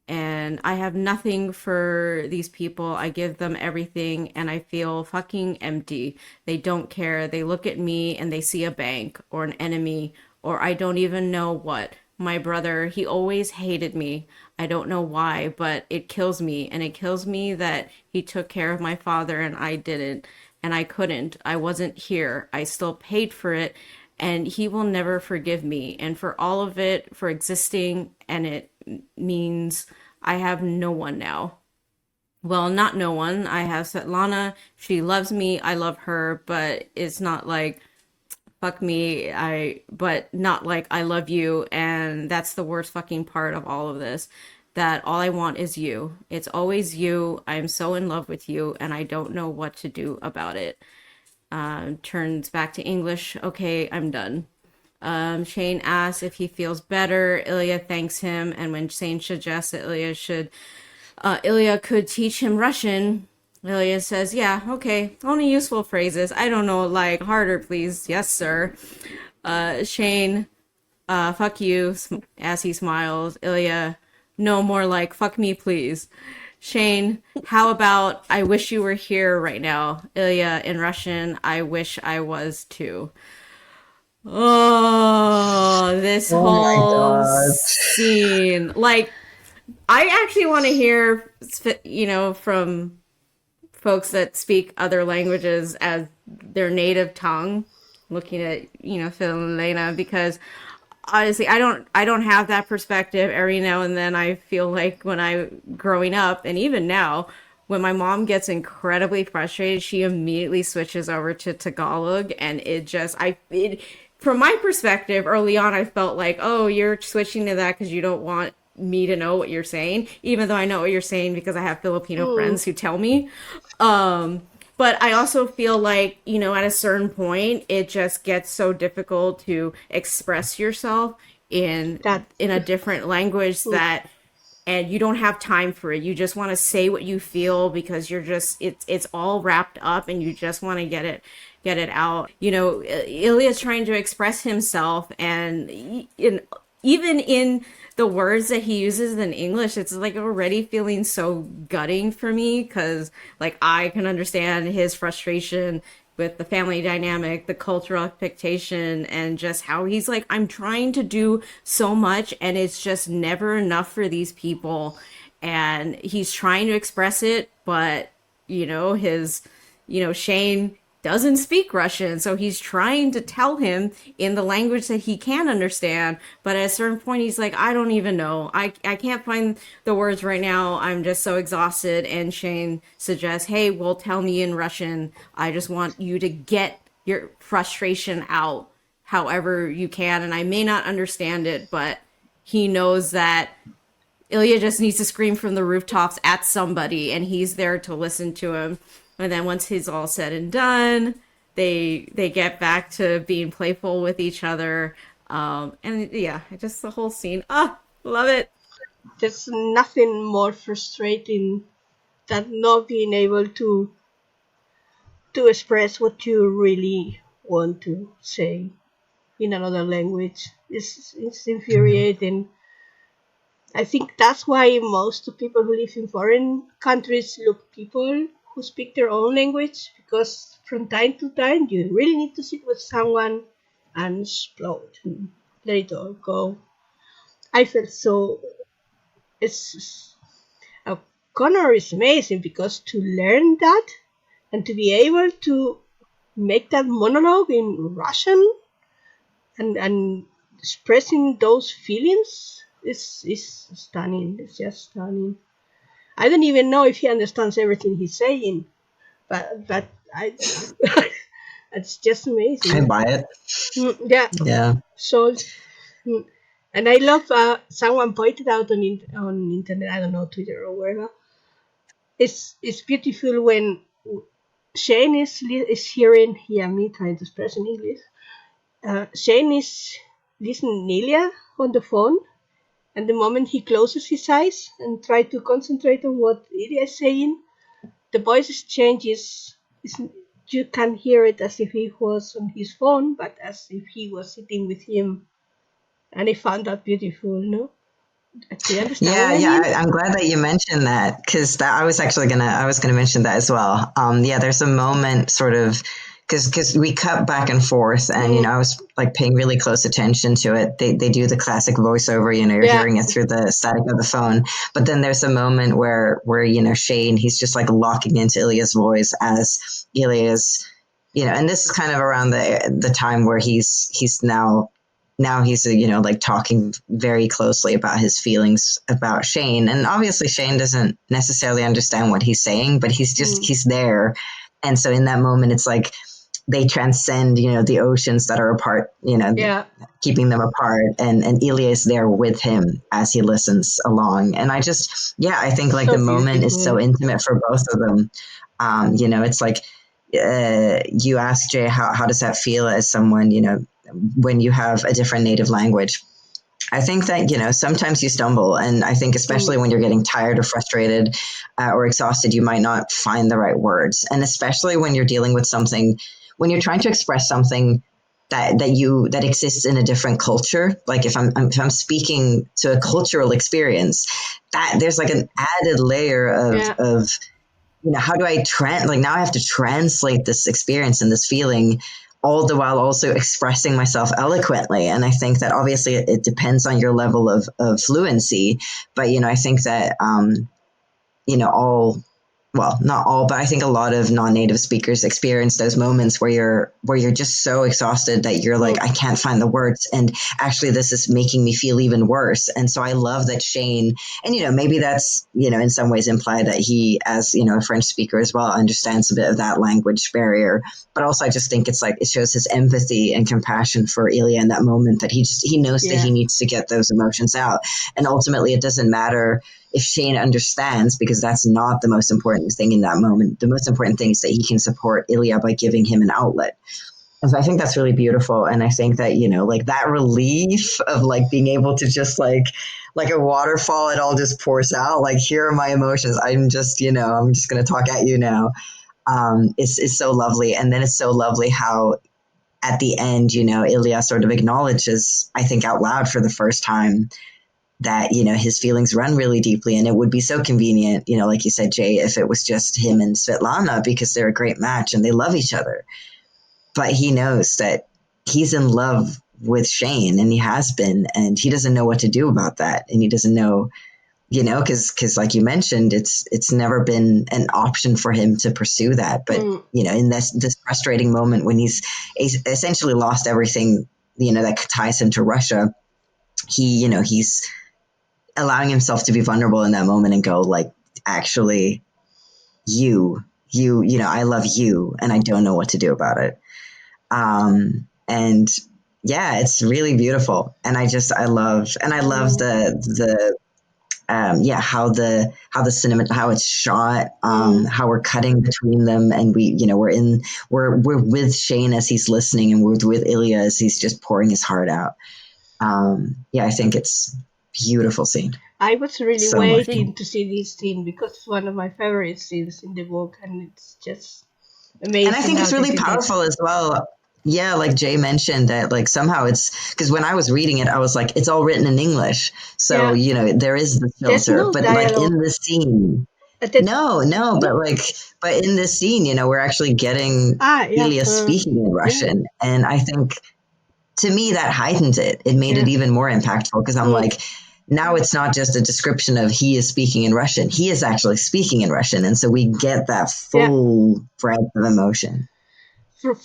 And I have nothing for these people. I give them everything and I feel fucking empty. They don't care. They look at me and they see a bank or an enemy or I don't even know what. My brother, he always hated me. I don't know why, but it kills me. And it kills me that he took care of my father and I didn't. And I couldn't. I wasn't here. I still paid for it. And he will never forgive me. And for all of it, for existing, and it means I have no one now. Well, not no one. I have Svetlana. She loves me. I love her, but it's not like fuck me. But not like I love you. And that's the worst fucking part of all of this. That all I want is you. It's always you. I'm so in love with you, and I don't know what to do about it. Turns back to English. Okay, I'm done. Shane asks if he feels better. Ilya thanks him, and when Shane suggests that Ilya could teach him Russian, Ilya says, "Yeah, okay. Only useful phrases. I don't know, like harder, please. Yes, sir." Shane, fuck you, as he smiles. Ilya, no, more like fuck me, please. Shane, how about I wish you were here right now? Ilya, in Russian, I wish I was too. Oh, this whole scene. Like, I actually want to hear, from folks that speak other languages as their native tongue, looking at, Fil and Elena, because honestly, I don't have that perspective. Every now and then I feel like when I growing up and even now, when my mom gets incredibly frustrated, she immediately switches over to Tagalog and from my perspective early on I felt like, "Oh, you're switching to that cuz you don't want me to know what you're saying," even though I know what you're saying because I have Filipino friends who tell me. But I also feel like, at a certain point, it just gets so difficult to express yourself in a different language and you don't have time for it. You just want to say what you feel because it's all wrapped up and you just want to get it out. Ilya's trying to express himself and even in the words that he uses in English, it's like already feeling so gutting for me because like I can understand his frustration with the family dynamic, the cultural expectation, and just how he's like, I'm trying to do so much and it's just never enough for these people. And he's trying to express it, but Shane doesn't speak Russian, so he's trying to tell him in the language that he can understand. But at a certain point, he's like, I don't even know. I can't find the words right now. I'm just so exhausted. And Shane suggests, hey, well, tell me in Russian. I just want you to get your frustration out however you can. And I may not understand it, but he knows that Ilya just needs to scream from the rooftops at somebody, and he's there to listen to him. And then once he's all said and done, they get back to being playful with each other. And yeah, just the whole scene. Love it. There's nothing more frustrating than not being able to express what you really want to say in another language. It's infuriating. I think that's why most of people who live in foreign countries look people who speak their own language, because from time to time you really need to sit with someone and explode and let it all go. I felt so. Connor is amazing because to learn that and to be able to make that monologue in Russian and expressing those feelings is stunning. It's just stunning. I don't even know if he understands everything he's saying, but I it's just amazing. I buy it. Yeah. So, and I love someone pointed out on internet. I don't know, Twitter or wherever. It's beautiful when Shane is hearing, me trying to express in English. Shane is listening to Ilya on the phone, and the moment he closes his eyes and tries to concentrate on what Ilya is saying, the voice exchange is you can hear it as if he was on his phone, but as if he was sitting with him. And I found that beautiful, no? Do you understand what I mean? I'm glad that you mentioned that, because I was gonna mention that as well. There's a moment sort of because we cut back and forth, and I was like paying really close attention to it. They do the classic voiceover, you're hearing it through the static of the phone, but then there's a moment where Shane, he's just like locking into Ilya's voice as Ilya's, and this is kind of around the time where he's now he's like talking very closely about his feelings about Shane, and obviously Shane doesn't necessarily understand what he's saying, but he's there. And so in that moment, it's like they transcend the oceans that are apart, keeping them apart, and Ilya is there with him as he listens along. And I think like the moment is so intimate for both of them. It's like you ask Jay, how does that feel as someone when you have a different native language? I think that, sometimes you stumble. And I think especially when you're getting tired or frustrated or exhausted, you might not find the right words. And especially when you're dealing with something, when you're trying to express something that exists in a different culture, like if I'm speaking to a cultural experience, that there's like an added layer of how do I now I have to translate this experience and this feeling, all the while also expressing myself eloquently. And I think that obviously it depends on your level of fluency, but I think that not all, but I think a lot of non-native speakers experience those moments where you're just so exhausted that you're like, I can't find the words, and actually this is making me feel even worse. And so I love that Shane, and maybe that's in some ways implied that he, as a French speaker as well, understands a bit of that language barrier. But also I just think it's like it shows his empathy and compassion for Ilya in that moment, that he knows that he needs to get those emotions out. And ultimately it doesn't matter if Shane understands, because that's not the most important thing in that moment. The most important thing is that he can support Ilya by giving him an outlet. And so I think that's really beautiful. And I think that, like that relief of like being able to just like a waterfall, it all just pours out. Like, here are my emotions. I'm just going to talk at you now. It's so lovely. And then it's so lovely how at the end, Ilya sort of acknowledges, I think out loud for the first time, that his feelings run really deeply, and it would be so convenient, like you said, Jay, if it was just him and Svetlana, because they're a great match and they love each other. But he knows that he's in love with Shane, and he has been, and he doesn't know what to do about that. And he doesn't know, because like you mentioned, it's never been an option for him to pursue that. But in this frustrating moment when he's essentially lost everything that ties him to Russia, he's allowing himself to be vulnerable in that moment and go like, actually, I love you, and I don't know what to do about it. And yeah, it's really beautiful. And I love the how the cinema, how it's shot, how we're cutting between them, and we're with Shane as he's listening, and we're with Ilya as he's just pouring his heart out. I think it's beautiful scene. I was really waiting to see this scene because it's one of my favorite scenes in the book, and it's just amazing. And I think it's really powerful as well. Yeah, like Jay mentioned, that like somehow it's, because when I was reading it, I was like, it's all written in English, so there is the filter, but like in the scene, but in this scene, we're actually getting Ilya speaking in Russian, and I think, to me, that heightened it. It made it even more impactful, because I'm like, now it's not just a description of he is speaking in Russian. He is actually speaking in Russian. And so we get that full breadth of emotion.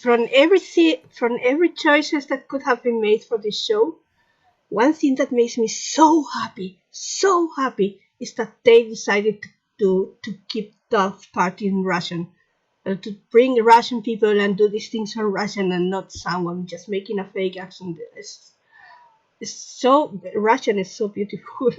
From every choices that could have been made for this show, one thing that makes me so happy, is that they decided to keep the party in Russian. To bring Russian people and do these things in Russian, and not someone just making a fake accent. It's so Russian is so beautiful.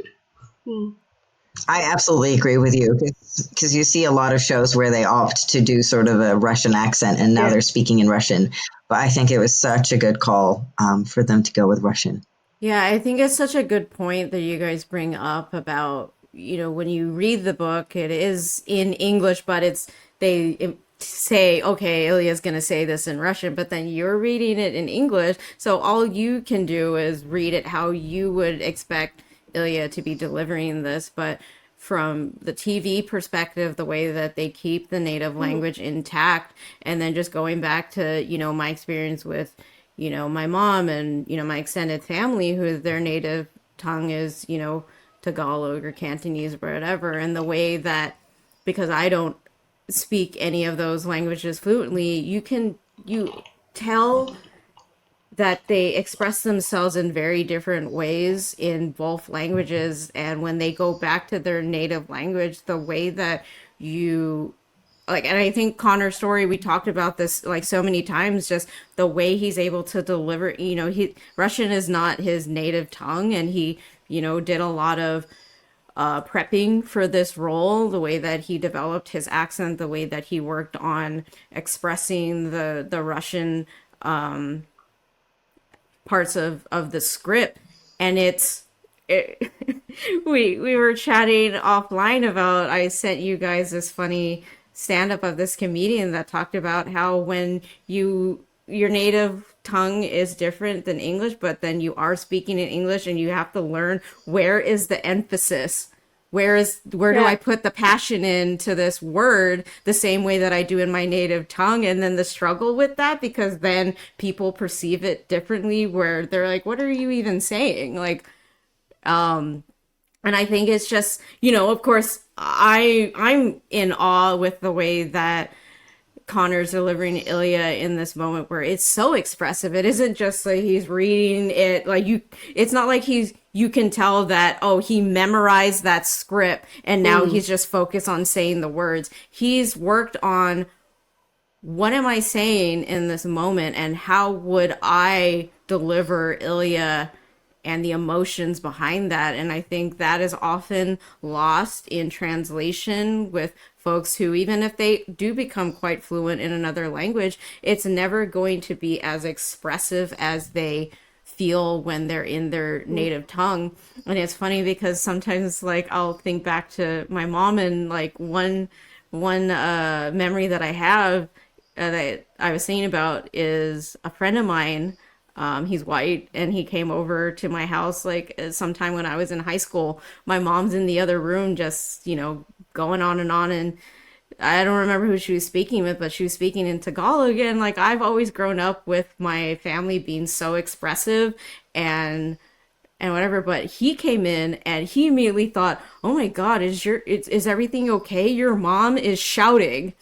I absolutely agree with you, because you see a lot of shows where they opt to do sort of a Russian accent and now they're speaking in Russian. But I think it was such a good call for them to go with Russian. Yeah, I think it's such a good point that you guys bring up about, when you read the book, it is in English, but they say, okay, Ilya's going to say this in Russian, but then you're reading it in English. So all you can do is read it how you would expect Ilya to be delivering this. But from the TV perspective, the way that they keep the native language intact, and then just going back to, my experience with my mom and, my extended family who their native tongue is, Tagalog or Cantonese or whatever. And the way that, because I don't speak any of those languages fluently, you tell that they express themselves in very different ways in both languages. And when they go back to their native language, the way that you and I think Connor's story, we talked about this like so many times, just the way he's able to deliver, Russian is not his native tongue, and he, did a lot of prepping for this role, the way that he developed his accent, the way that he worked on expressing the Russian parts of the script. And we were chatting offline about, I sent you guys this funny stand-up of this comedian that talked about how when your native tongue is different than English, but then you are speaking in English and you have to learn where is the emphasis, where do I put the passion into this word the same way that I do in my native tongue, and then the struggle with that, because then people perceive it differently, where they're like, what are you even saying? And I think it's just, of course, I'm in awe with the way that Connor's delivering Ilya in this moment, where it's so expressive. It isn't just like he's reading it it's not like you can tell that, oh, he memorized that script and now he's just focused on saying the words. He's worked on, what am I saying in this moment, and how would I deliver Ilya and the emotions behind that. And I think that is often lost in translation with folks who, even if they do become quite fluent in another language, it's never going to be as expressive as they feel when they're in their native tongue. And it's funny because sometimes I'll think back to my mom, and one memory that I have that I was saying about is a friend of mine. He's white, and he came over to my house sometime when I was in high school. My mom's in the other room just, going on, and I don't remember who she was speaking with, but she was speaking in Tagalog. And I've always grown up with my family being so expressive and whatever, but he came in and he immediately thought, oh my God, is everything okay? Your mom is shouting.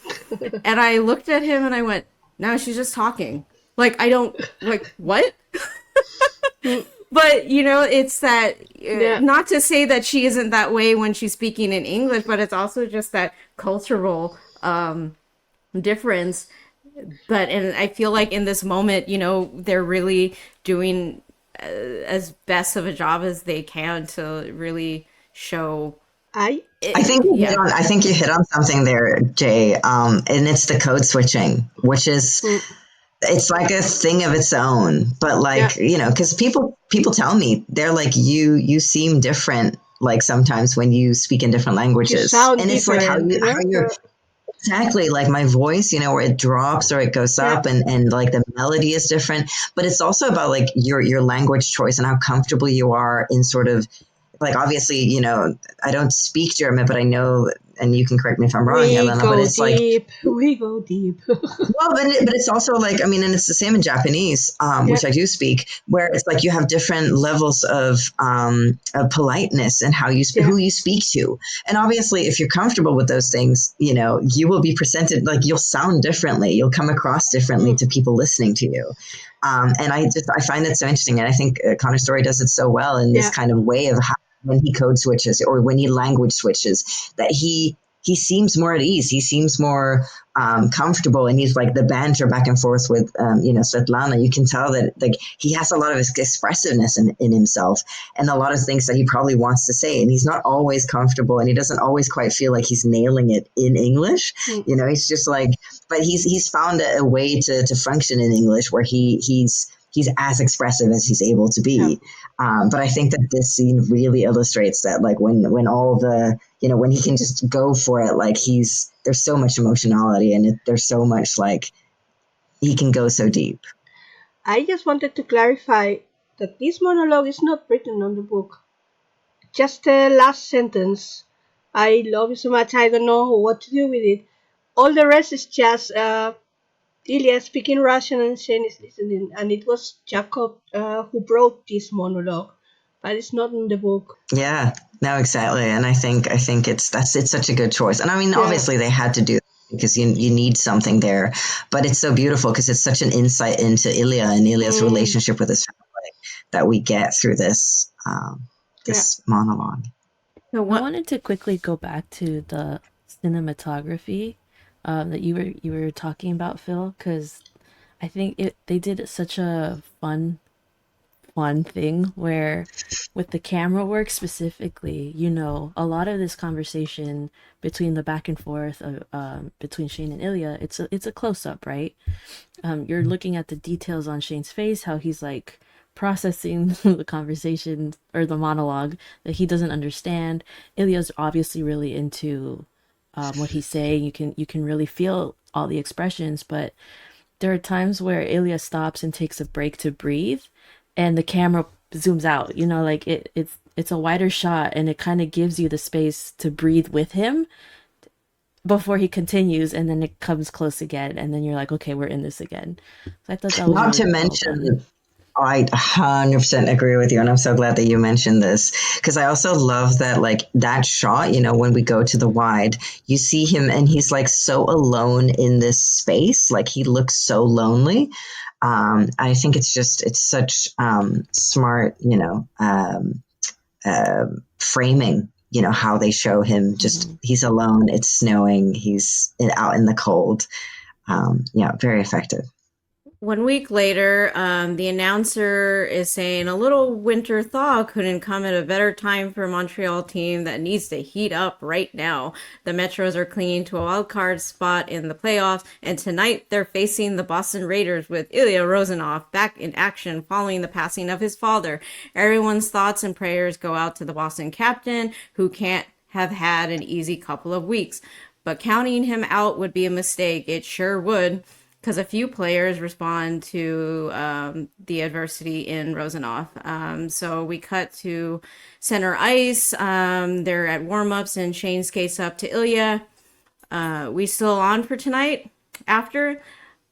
And I looked at him and I went, no, she's just talking. I don't, what? But, it's that, not to say that she isn't that way when she's speaking in English, but it's also just that cultural difference. And I feel like in this moment, they're really doing as best of a job as they can to really show. I think you hit on something there, Jay, and it's the code switching, which is... It's like a thing of its own, but because people tell me, they're like, you seem different, sometimes when you speak in different languages, and it's like how you're exactly, my voice, where it drops or it goes up, and the melody is different, but it's also about your language choice and how comfortable you are in sort of obviously, I don't speak German, but I know, and you can correct me if I'm wrong, Elena, but it's we go deep. Well, but it's also and it's the same in Japanese, which I do speak, where it's you have different levels of politeness and how you who you speak to, and obviously, if you're comfortable with those things, you will be presented you'll sound differently, you'll come across differently to people listening to you, and I find that so interesting, and I think Connor Story does it so well in this kind of way of how, when he code switches or when he language switches, that he he seems more at ease. He seems more comfortable, and he's like the banter back and forth with Svetlana. You can tell that like he has a lot of expressiveness in himself, and a lot of things that he probably wants to say, and he's not always comfortable, and he doesn't always quite feel like he's nailing it in English. He's just like, but he's found a way to function in English where he's as expressive as he's able to be. But I think that this scene really illustrates that, like when all the, when he can just go for it, like there's so much emotionality and there's so much, like, he can go so deep. I just wanted to clarify that this monologue is not written on the book. Just the last sentence. I love you so much, I don't know what to do with it. All the rest is just Ilya speaking Russian and Shane is listening, and it was Jacob who wrote this monologue, but it's not in the book. Yeah, no, exactly, and I think it's such a good choice, and I mean, obviously they had to do it because you need something there, but it's so beautiful because it's such an insight into Ilya and Ilya's relationship with his family that we get through this monologue. I wanted to quickly go back to the cinematography that you were talking about, Phil, because I think they did such a fun thing where with the camera work specifically, a lot of this conversation between the back and forth of between Shane and Ilya, it's a close up, right? You're looking at the details on Shane's face, how he's like processing the conversation or the monologue that he doesn't understand. Ilya's obviously really into what he's saying. You can really feel all the expressions, but there are times where Ilya stops and takes a break to breathe, and the camera zooms out. Like it's a wider shot, and it kind of gives you the space to breathe with him before he continues, and then it comes close again, and then you're like, okay, we're in this again. So I thought that was not to mention. I 100% agree with you, and I'm so glad that you mentioned this, because I also love that, like, that shot, when we go to the wide, you see him and he's like so alone in this space, like he looks so lonely. I think it's such smart, framing, how they show him just, he's alone, it's snowing, he's out in the cold. Very effective. 1 week later, the announcer is saying a little winter thaw couldn't come at a better time for a Montreal team that needs to heat up right now. The Metros are clinging to a wild card spot in the playoffs, and tonight they're facing the Boston Raiders with Ilya Rozanov back in action following the passing of his father. Everyone's thoughts and prayers go out to the Boston captain, who can't have had an easy couple of weeks. But counting him out would be a mistake. It sure would. Because a few players respond to the adversity in Rozanov. So we cut to center ice. They're at warm-ups, and Shane skates up to Ilya. We still on for tonight? After?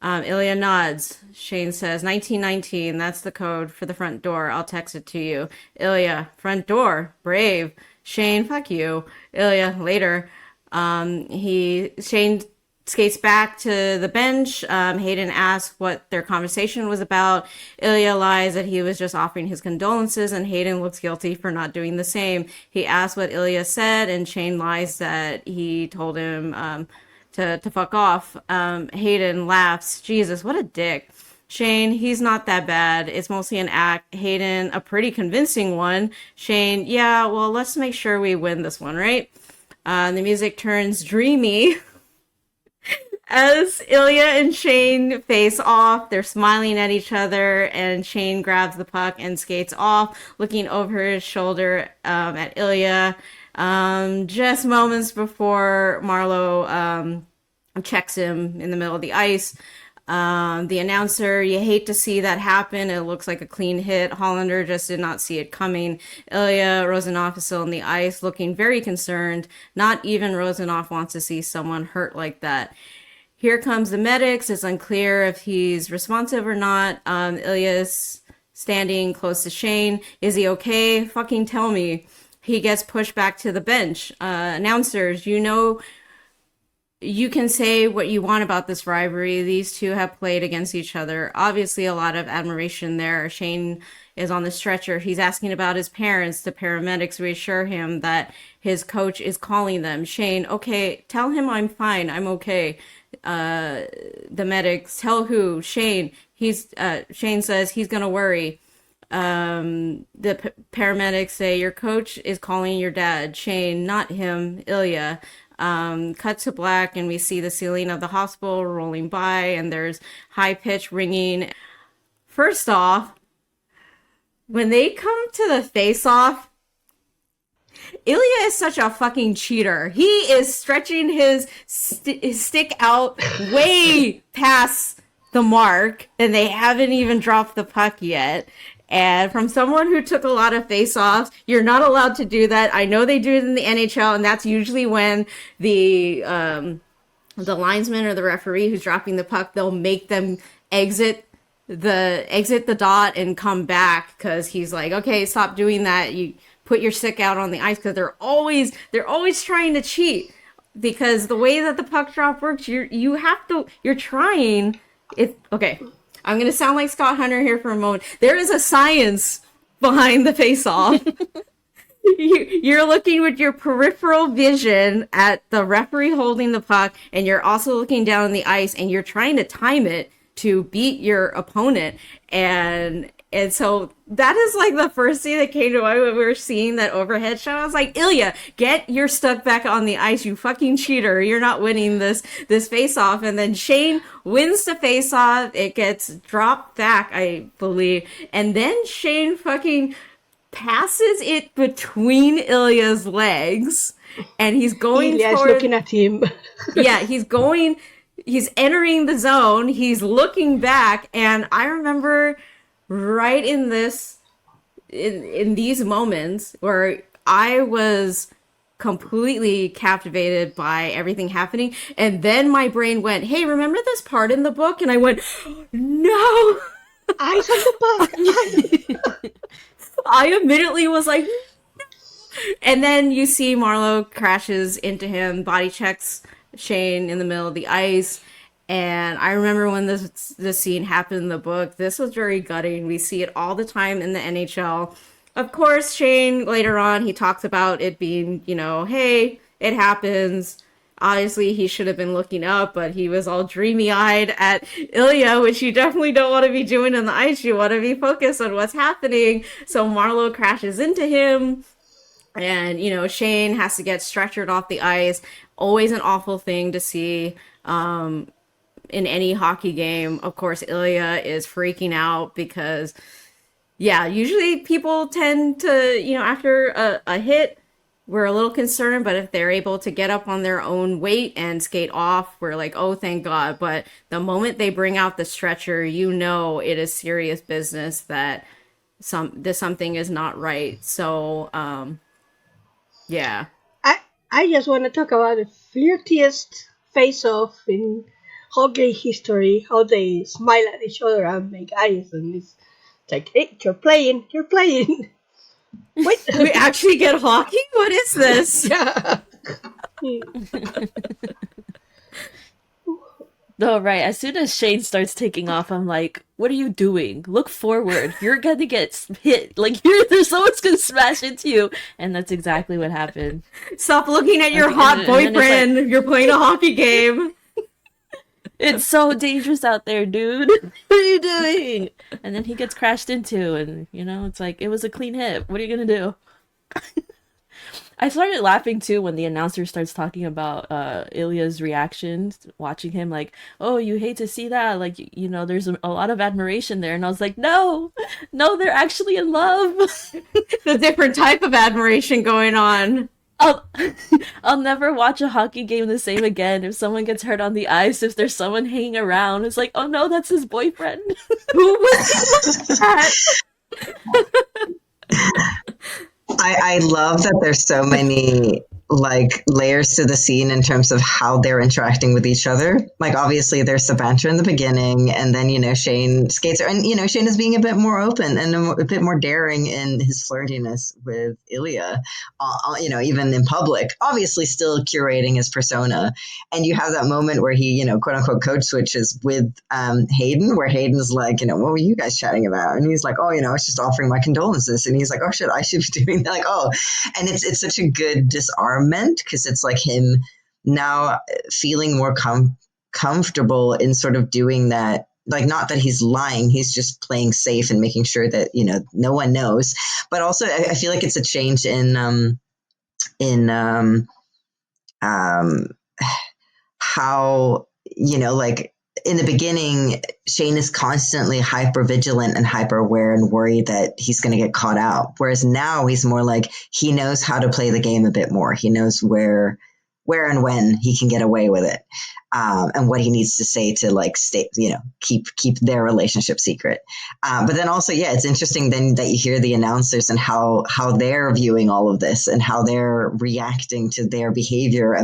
Ilya nods. Shane says, 1919, that's the code for the front door. I'll text it to you. Ilya, front door. Brave. Shane, fuck you. Ilya, later. Shane skates back to the bench. Hayden asks what their conversation was about. Ilya lies that he was just offering his condolences, and Hayden looks guilty for not doing the same. He asks what Ilya said, and Shane lies that he told him to fuck off. Hayden laughs. Jesus, what a dick. Shane, he's not that bad. It's mostly an act. Hayden, a pretty convincing one. Shane, yeah, well, let's make sure we win this one, right? The music turns dreamy as Ilya and Shane face off. They're smiling at each other, and Shane grabs the puck and skates off, looking over his shoulder at Ilya. Just moments before Marlowe checks him in the middle of the ice. The announcer, you hate to see that happen. It looks like a clean hit. Hollander just did not see it coming. Ilya Rozanov is still on the ice, looking very concerned. Not even Rozanov wants to see someone hurt like that. Here comes the medics. It's unclear if he's responsive or not. Ilya's standing close to Shane. Is he okay? Fucking tell me. He gets pushed back to the bench. Announcers, you can say what you want about this rivalry. These two have played against each other. Obviously, a lot of admiration there. Shane is on the stretcher. He's asking about his parents. The paramedics reassure him that his coach is calling them. Shane, okay, tell him I'm fine. I'm okay. The medics, tell who? Shane. Shane says he's gonna worry. The paramedics say your coach is calling your dad. Shane, not him. Ilya. Cut to black, and we see the ceiling of the hospital rolling by, and there's high-pitched ringing. First off, when they come to the face-off, Ilya is such a fucking cheater. He is stretching his stick out way past the mark, and they haven't even dropped the puck yet. And from someone who took a lot of face-offs, you're not allowed to do that. I know they do it in the NHL, and that's usually when the linesman or the referee who's dropping the puck, they'll make them exit the dot and come back, because he's like, okay, stop doing that. You put your stick out on the ice, because they're always trying to cheat, because the way that the puck drop works, you're trying. Okay. I'm going to sound like Scott Hunter here for a moment. There is a science behind the face-off. You're looking with your peripheral vision at the referee holding the puck, and you're also looking down on the ice, and you're trying to time it to beat your opponent. And so that is like the first thing that came to mind when we were seeing that overhead shot. I was like, Ilya, get your stuff back on the ice, you fucking cheater. You're not winning this face-off. And then Shane wins the face-off. It gets dropped back, I believe. And then Shane fucking passes it between Ilya's legs. And he's going Ilya's looking at him. Yeah, he's entering the zone. He's looking back. And I remember right in these moments where I was completely captivated by everything happening, and then my brain went, hey, remember this part in the book? And I went, no, eyes on the puck. I immediately was like, no. And then you see Marleau crashes into him, body checks Shane in the middle of the ice. And I remember when this scene happened in the book, this was very gutting. We see it all the time in the NHL. Of course, Shane, later on, he talks about it being, hey, it happens. Obviously, he should have been looking up, but he was all dreamy-eyed at Ilya, which you definitely don't want to be doing on the ice. You want to be focused on what's happening. So Marleau crashes into him, and, Shane has to get stretchered off the ice. Always an awful thing to see. In any hockey game. Of course, Ilya is freaking out because, usually people tend to, after a hit, we're a little concerned, but if they're able to get up on their own weight and skate off, we're like, oh, thank God. But the moment they bring out the stretcher, it is serious business, that something is not right. So, yeah. I just want to talk about the flirtiest face-off in hockey history, how they smile at each other and make eyes, and it's like, hey, you're playing. Wait, we actually get hockey? What is this? Yeah. No, right. As soon as Shane starts taking off, I'm like, what are you doing? Look forward. You're gonna get hit. Like, someone's gonna smash into you. And that's exactly what happened. Stop looking at your hot boyfriend. Like, you're playing a hockey game. It's so dangerous out there, dude. What are you doing? And then he gets crashed into, and, it's like, it was a clean hit. What are you gonna do? I started laughing, too, when the announcer starts talking about Ilya's reactions, watching him like, oh, you hate to see that. Like, there's a lot of admiration there. And I was like, no, they're actually in love. The different type of admiration going on. I'll never watch a hockey game the same again. If someone gets hurt on the ice, if there's someone hanging around, it's like, oh no, that's his boyfriend. Who was that? I love that there's so many like layers to the scene in terms of how they're interacting with each other. Like obviously there's the banter in the beginning, and then Shane skates, and Shane is being a bit more open and a bit more daring in his flirtiness with Ilya. Even in public, obviously still curating his persona. And you have that moment where he quote unquote code switches with Hayden, where Hayden's like, what were you guys chatting about? And he's like, oh, I was just offering my condolences. And he's like, oh shit, I should be doing that. Like, oh, and it's such a good disarmament, because it's like him now feeling more comfortable in sort of doing that. Like, not that he's lying, he's just playing safe and making sure that no one knows. But also I feel like it's a change in how like in the beginning, Shane is constantly hyper vigilant and hyper aware and worried that he's going to get caught out. Whereas now he's more like, he knows how to play the game a bit more. He knows where and when he can get away with it, and what he needs to say to like stay, keep their relationship secret. But then also, it's interesting then that you hear the announcers and how they're viewing all of this and how they're reacting to their behavior,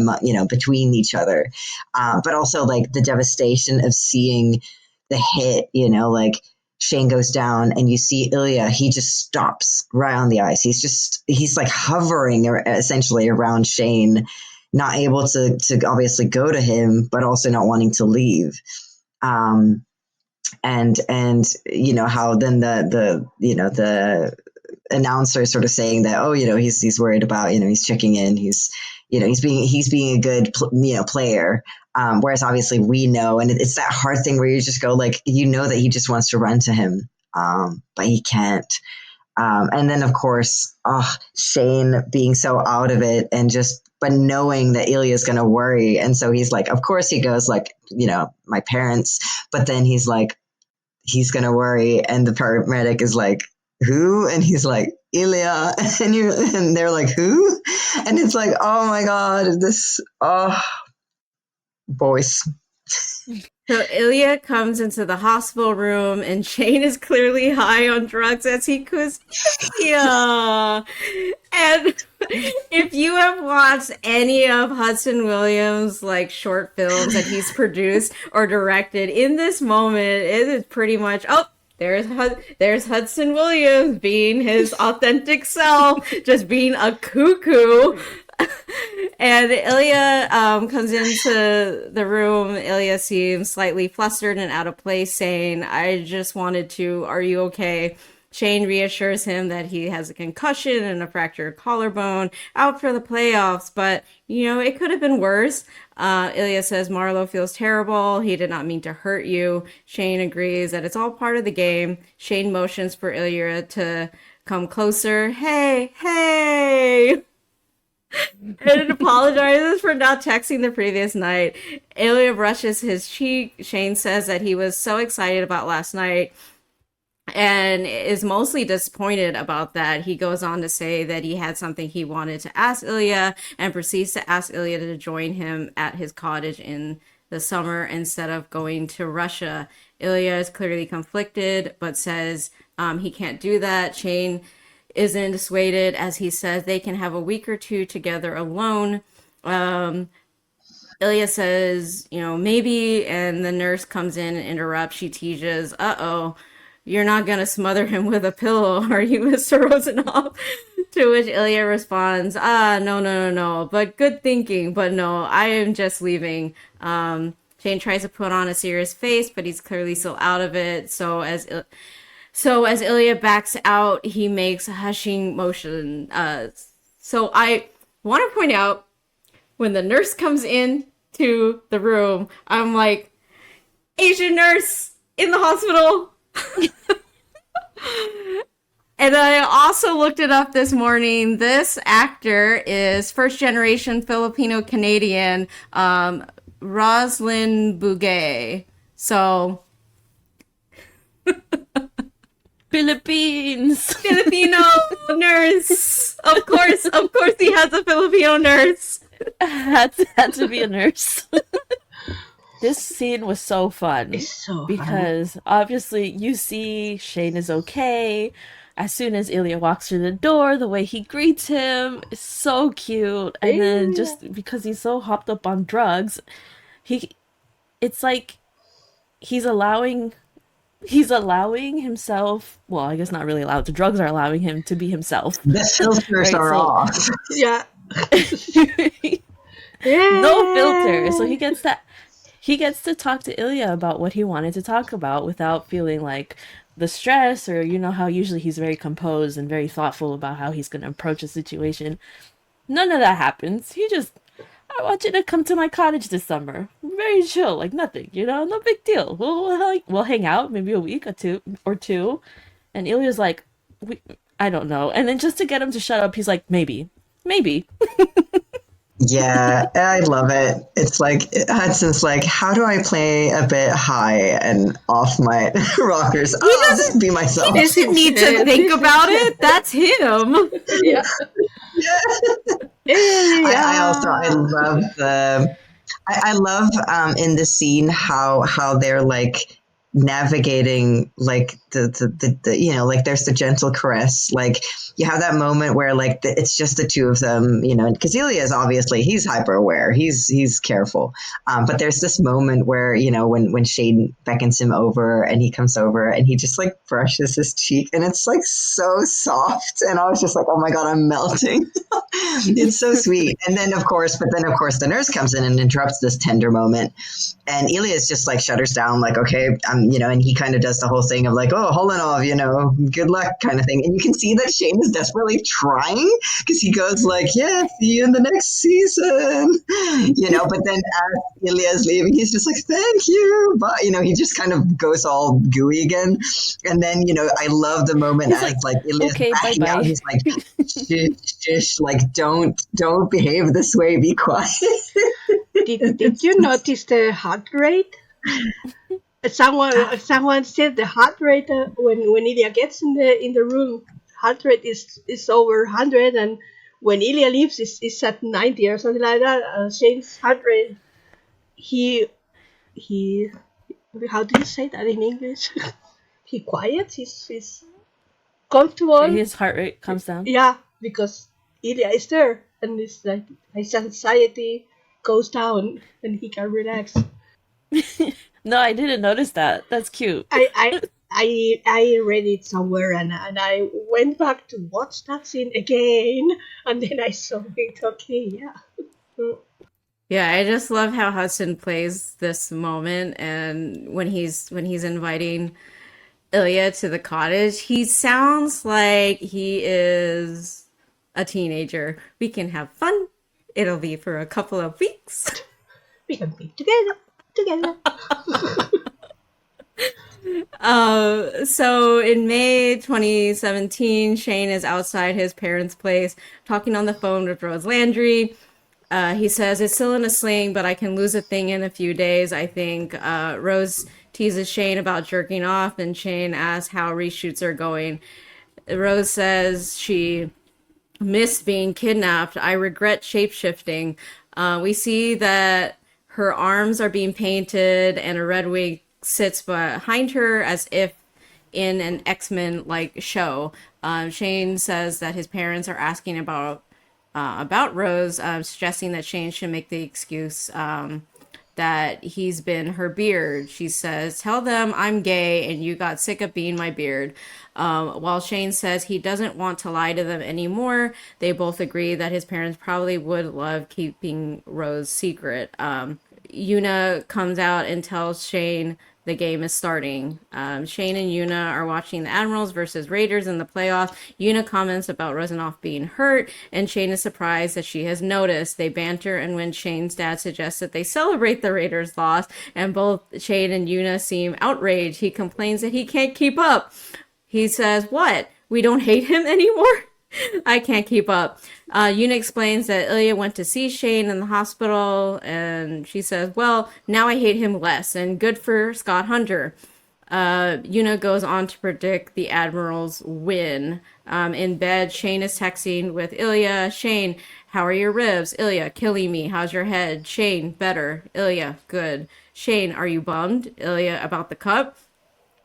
between each other. But also like the devastation of seeing the hit, like Shane goes down and you see Ilya, he just stops right on the ice. He's like hovering essentially around Shane, not able to obviously go to him, but also not wanting to leave. And how then the announcer sort of saying that, oh, he's worried about, he's checking in, he's being a good player. Whereas obviously we know, and it's that hard thing where you just go like, that he just wants to run to him, but he can't. And then of course, Shane being so out of it but knowing that Ilya's going to worry. And so he's like, of course he goes like, my parents, but then he's like, he's going to worry. And the paramedic is like, who? And he's like, Ilya. And they're like, who? And it's like, oh my God, boys. So Ilya comes into the hospital room, and Shane is clearly high on drugs as he kisses Ilya. And if you have watched any of Hudson Williams' like short films that he's produced or directed, in this moment, it is pretty much there's Hudson Williams being his authentic self, just being a cuckoo. And Ilya comes into the room. Ilya seems slightly flustered and out of place, saying, I just wanted to, are you okay? Shane reassures him that he has a concussion and a fractured collarbone, out for the playoffs, but, it could have been worse. Ilya says Marlowe feels terrible. He did not mean to hurt you. Shane agrees that it's all part of the game. Shane motions for Ilya to come closer. Hey! And apologizes for not texting the previous night. Ilya brushes his cheek. Shane says that he was so excited about last night and is mostly disappointed about that. He goes on to say that he had something he wanted to ask Ilya and proceeds to ask Ilya to join him at his cottage in the summer instead of going to Russia. Ilya is clearly conflicted, but says he can't do that. Shane isn't dissuaded, as he says they can have a week or two together alone. Ilya says, maybe, and the nurse comes in and interrupts. She teases, you're not going to smother him with a pillow, are you, Mr. Rozanov? To which Ilya responds, no, but good thinking, but no, I am just leaving. Shane tries to put on a serious face, but he's clearly still out of it. So as Ilya backs out, he makes a hushing motion. So I want to point out, when the nurse comes in to the room, I'm like, Asian nurse in the hospital. And I also looked it up this morning. This actor is first-generation Filipino-Canadian, Roslyn Bugay. So... Filipino nurse. Of course he has a Filipino nurse. Had to be a nurse. This scene was so fun. It's so because fun. Obviously you see Shane is okay. as soon as Ilya walks through the door, the way he greets him is so cute. And then just because he's so hopped up on drugs, he it's like he's allowing himself, well, I guess not really allowed, the drugs are allowing him to be himself. The filters right? are off. Yeah. No filter. So he gets to talk to Ilya about what he wanted to talk about without feeling like the stress, or you know how usually he's very composed and very thoughtful about how he's going to approach a situation. None of that happens. He just, I want you to come to my cottage this summer. Very chill, like nothing, no big deal. We'll hang out maybe a week or two. And Ilya's like, I don't know. And then just to get him to shut up, he's like, maybe. Yeah, I love it. It's like Hudson's like, how do I play a bit high and off my rockers? I'll just be myself. He doesn't need to think about it. That's him. Yeah. I love in the scene how they're like navigating like the like there's the gentle caress, like you have that moment where like it's just the two of them, because Ilya is obviously, he's hyper aware, he's careful, but there's this moment where when Shane beckons him over and he comes over and he just like brushes his cheek and it's like so soft, and I was just like, oh my god, I'm melting. It's so sweet. And then of course the nurse comes in and interrupts this tender moment, and Ilya's just like shudders down like, okay, and he kind of does the whole thing of like, oh, Hollander, good luck kind of thing. And you can see that Shane is desperately trying, because he goes like, yeah, see you in the next season, but then as Ilya's leaving, he's just like, thank you. But, he just kind of goes all gooey again. And then, I love the moment as like Ilya's okay, backing bye-bye. out. He's like, shush, like, don't behave this way. Be quiet. Did you notice the heart rate? Someone said the heart rate when Ilya gets in the room, heart rate is over 100, and when Ilya leaves, it's at 90 or something like that. Shane's heart rate, he how do you say that in English? He quiets. He's comfortable. His heart rate comes down. Yeah, because Ilya is there, and it's like his anxiety goes down, and he can relax. No, I didn't notice that. That's cute. I read it somewhere, and I went back to watch that scene again, and then I saw it. Okay, yeah. Yeah, I just love how Hudson plays this moment, and when he's inviting Ilya to the cottage, he sounds like he is a teenager. We can have fun. It'll be for a couple of weeks. We can be together. So in May 2017, Shane is outside his parents' place talking on the phone with Rose Landry. He says, it's still in a sling, but I can lose a thing in a few days, I think. Rose teases Shane about jerking off, and Shane asks how reshoots are going. Rose says she missed being kidnapped. I regret shape-shifting. We see that her arms are being painted and a red wig sits behind her as if in an X-Men-like show. Shane says that his parents are asking about Rose, suggesting that Shane should make the excuse that he's been her beard. She says, tell them I'm gay and you got sick of being my beard. While Shane says he doesn't want to lie to them anymore, they both agree that his parents probably would love keeping Rose's secret. Yuna comes out and tells Shane the game is starting. Shane and Yuna are watching the Admirals versus Raiders in the playoffs. Yuna comments about Rozanov being hurt, and Shane is surprised that she has noticed. They banter, and when Shane's dad suggests that they celebrate the Raiders' loss, and both Shane and Yuna seem outraged, he complains that he can't keep up. He says, what? We don't hate him anymore? I can't keep up. Yuna explains that Ilya went to see Shane in the hospital, and she says, well, now I hate him less, and good for Scott Hunter. Yuna goes on to predict the Admirals' win. In bed, Shane is texting with Ilya. Shane, how are your ribs? Ilya, killing me. How's your head? Shane, better. Ilya, good. Shane, are you bummed? Ilya, about the cup?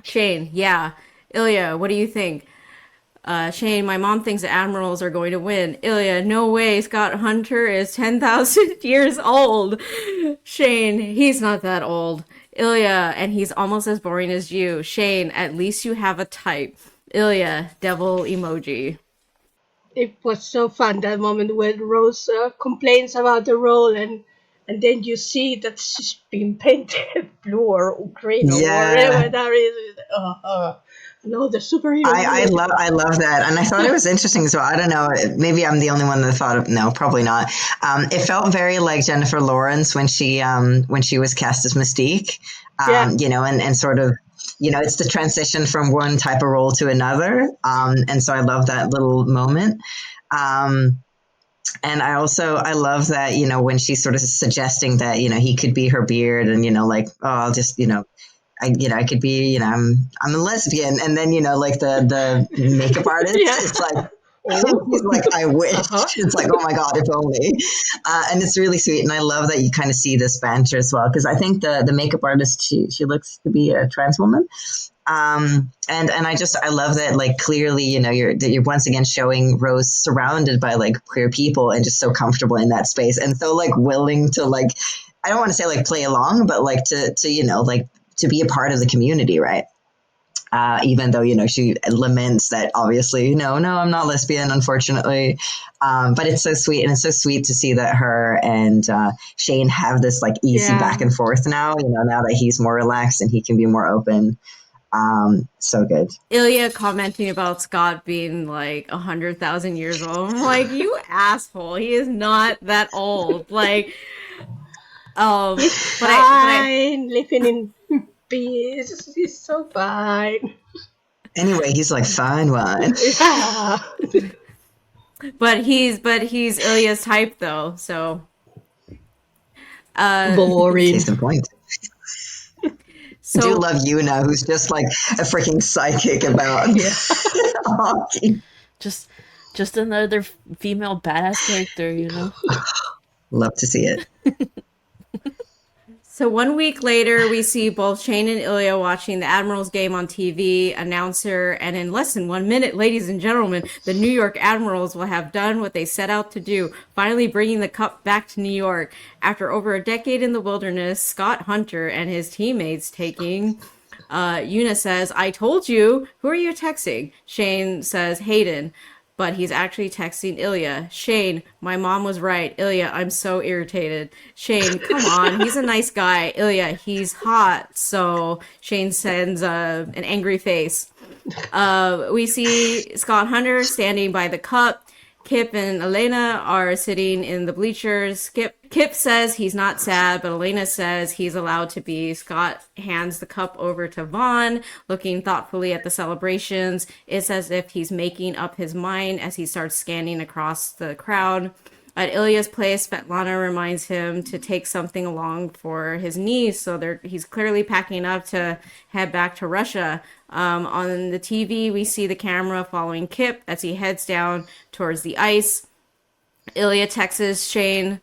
Shane, yeah. Ilya, what do you think? Shane, my mom thinks the admirals are going to win. Ilya, no way. Scott Hunter is 10,000 years old. Shane, he's not that old. Ilya, and he's almost as boring as you. Shane, at least you have a type. Ilya, devil emoji. It was so fun, that moment when Rose complains about the role, and then you see that she's been painted blue or green or whatever that is. No, the superhero. I love that, and I thought it was interesting. So I don't know, maybe I'm the only one that thought of, no, probably not. It felt very like Jennifer Lawrence when she was cast as Mystique, you know, and sort of, you know, it's the transition from one type of role to another, and so I love that little moment. And I love that, you know, when she's sort of suggesting that, you know, he could be her beard, and, you know, like, oh, I'll just, you know, I could be, you know, I'm a lesbian, and then, you know, like the makeup artist, it's like, he's like, I wish. It's like, oh my God, if only. And it's really sweet, and I love that you kind of see this banter as well, because I think the makeup artist, she looks to be a trans woman. And I love that, like, clearly, you know, you're once again showing Rose surrounded by like queer people and just so comfortable in that space, and so like willing to, like, I don't want to say like play along, but like to you know, like to be a part of the community, right? Even though, you know, she laments that obviously, no, I'm not lesbian, unfortunately. But it's so sweet, and it's so sweet to see that her and Shane have this like easy back and forth now, you know, now that he's more relaxed and he can be more open. So good. Ilya commenting about Scott being like 100,000 years old. I'm like, you asshole. He is not that old. Like, he's fine, living in peace. He's so fine. Anyway, he's like, fine wine. Yeah. But he's Ilya's type though, so boring. Case in point. So, I do love Yuna, who's just like a freaking psychic about hockey. Just another female badass character, you know. Love to see it. So 1 week later, we see both Shane and Ilya watching the Admirals game on TV, announcer, and in less than 1 minute, ladies and gentlemen, the New York Admirals will have done what they set out to do, finally bringing the cup back to New York. After over a decade in the wilderness, Scott Hunter and his teammates taking... Yuna says, I told you. Who are you texting? Shane says, Hayden. But he's actually texting Ilya. Shane, my mom was right. Ilya, I'm so irritated. Shane, come on. He's a nice guy. Ilya, he's hot. So Shane sends an angry face. We see Scott Hunter standing by the cup. Kip and Elena are sitting in the bleachers. Kip says he's not sad, but Elena says he's allowed to be. Scott hands the cup over to Vaughn, looking thoughtfully at the celebrations. It's as if he's making up his mind as he starts scanning across the crowd. At Ilya's place, Svetlana reminds him to take something along for his niece, so he's clearly packing up to head back to Russia. On the TV, we see the camera following Kip as he heads down towards the ice. Ilya texts Shane,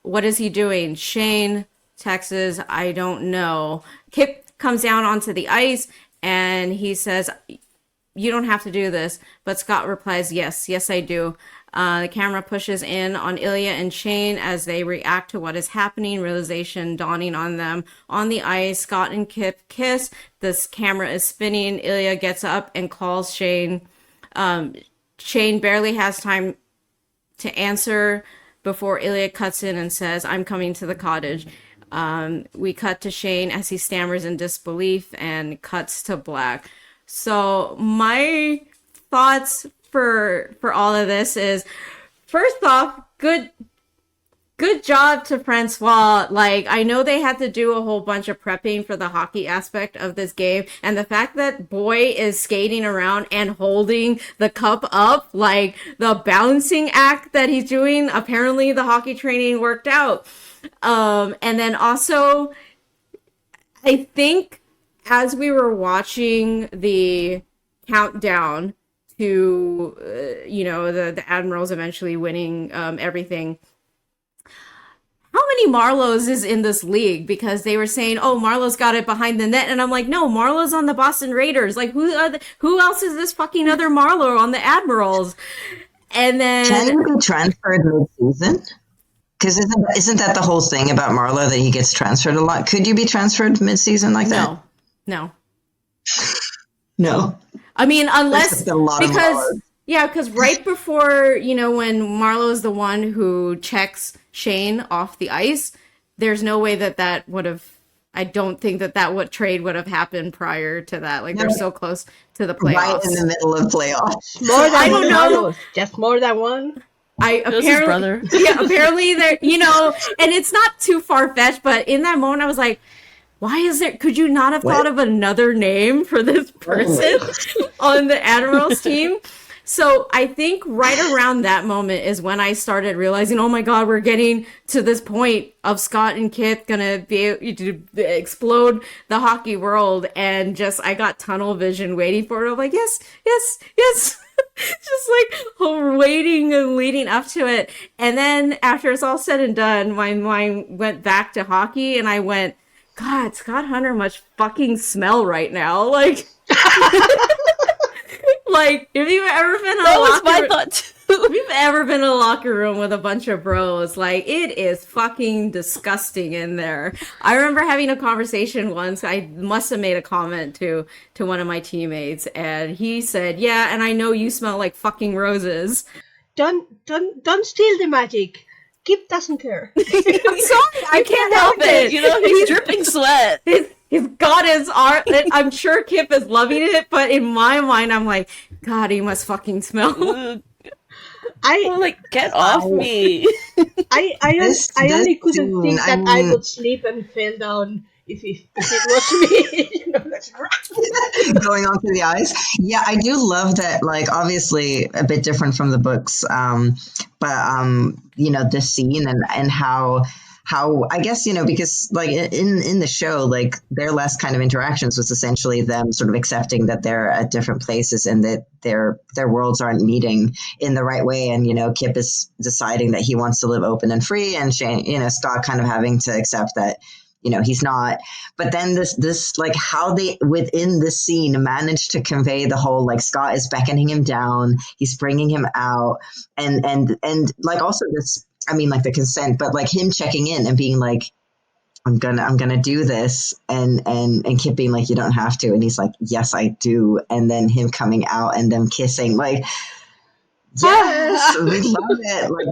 what is he doing? Shane texts, I don't know. Kip comes down onto the ice and he says, you don't have to do this. But Scott replies, yes, I do. The camera pushes in on Ilya and Shane as they react to what is happening, realization dawning on them. On the ice, Scott and Kip kiss. This camera is spinning. Ilya gets up and calls Shane. Shane barely has time to answer before Ilya cuts in and says, I'm coming to the cottage. We cut to Shane as he stammers in disbelief and cuts to black. So my thoughts for all of this is, first off, good job to Francois. Like, I know they had to do a whole bunch of prepping for the hockey aspect of this game, and the fact that Boy is skating around and holding the cup up, like the balancing act that he's doing, apparently the hockey training worked out. And then also, I think as we were watching the countdown to, the Admirals eventually winning everything, how many Marlowes is in this league? Because they were saying, oh, Marlow's got it behind the net. And I'm like, no, Marlow's on the Boston Raiders. Like, who else is this fucking other Marlowe on the Admirals? And then... Can he be transferred mid-season? Because isn't that the whole thing about Marlowe, that he gets transferred a lot? Could you be transferred mid-season like that? No. No. I mean, unless... because right before, when Marlowe is the one who checks Shane off the ice, there's no way that would have... I don't think that trade would have happened prior to that. Like, they're so close to the playoffs. Right in the middle of playoffs. More than I don't know. Just more than one. His brother. Yeah, apparently there, and it's not too far-fetched, but in that moment I was like, why is there, could you not have thought of another name for this person on the Admirals team? So I think right around that moment is when I started realizing, oh my God, we're getting to this point of Scott and Kip gonna be able to explode the hockey world, and I got tunnel vision waiting for it. I'm like, yes. Just like waiting and leading up to it. And then after it's all said and done, my mind went back to hockey, and I went, God, Scott Hunter must fucking smell right now. Like, like, if you've ever been in if you've ever been in a locker room with a bunch of bros, like, it is fucking disgusting in there. I remember having a conversation once. I must have made a comment to one of my teammates, and he said, "Yeah, and I know you smell like fucking roses." Don't steal the magic. Kip doesn't care. I'm sorry, I can't help it. He's dripping sweat. He's got his art. I'm sure Kip is loving it, but in my mind, I'm like, God, he must fucking smell. Get off me. I only couldn't think that I would sleep and fell down if it was me. Going onto the ice. Yeah, I do love that, like, obviously a bit different from the books, but this scene and how I guess, because like in the show, like, their last kind of interactions was essentially them sort of accepting that they're at different places and that their worlds aren't meeting in the right way. And, Kip is deciding that he wants to live open and free, and Shane, Scott kind of having to accept that, he's not. But then this like how they within this scene managed to convey the whole, like, Scott is beckoning him down, he's bringing him out, and like also this, I mean, like, the consent, but like him checking in and being like, I'm gonna do this, and Kip being like, you don't have to, and he's like, yes, I do, and then him coming out and them kissing, like, yes, we love it, like,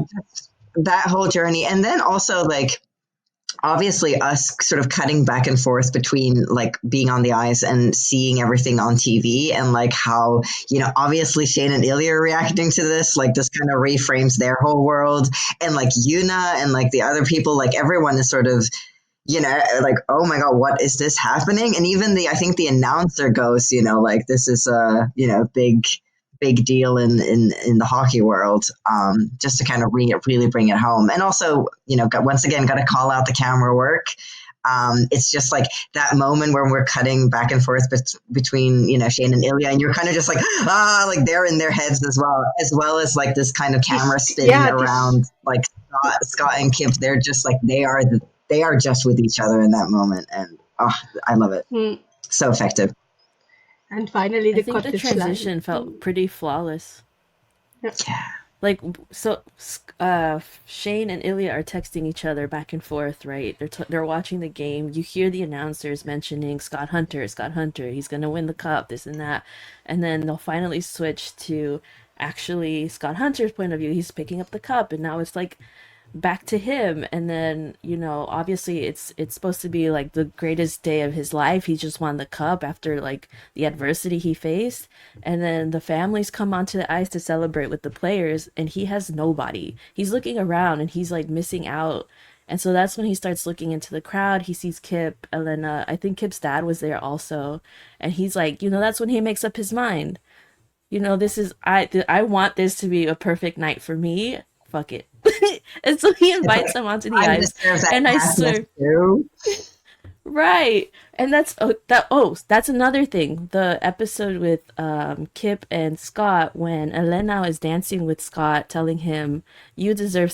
that whole journey. And then also, like, obviously us sort of cutting back and forth between, like, being on the ice and seeing everything on TV, and like how, obviously Shane and Ilya are reacting to this, like, this kind of reframes their whole world, and like Yuna and like the other people, like, everyone is sort of, like, oh my God, what is this happening? And even I think the announcer goes, like, this is a, big deal in the hockey world, just to kind of really bring it home. And also, once again, got to call out the camera work. It's just like that moment where we're cutting back and forth between, Shane and Ilya, and you're kind of just like, like, they're in their heads as well as like this kind of camera spinning around, like, Scott and Kip. They're just like, they are just with each other in that moment. And I love it. So effective. And finally, I think the transition felt pretty flawless. Yeah. Like, so Shane and Ilya are texting each other back and forth, right? They're watching the game. You hear the announcers mentioning Scott Hunter, he's going to win the cup, this and that. And then they'll finally switch to actually Scott Hunter's point of view. He's picking up the cup, and now it's like back to him. And then, obviously it's supposed to be like the greatest day of his life. He just won the cup after like the adversity he faced, and then the families come onto the ice to celebrate with the players, and he has nobody. He's looking around and he's like missing out. And so that's when he starts looking into the crowd. He sees Kip, Elena, I think Kip's dad was there also, and he's like, that's when he makes up his mind. This is I want this to be a perfect night for me. Fuck it. And so he invites him onto the ice. And I swear, Right. And that's that's another thing. The episode with Kip and Scott, when Elena is dancing with Scott telling him you deserve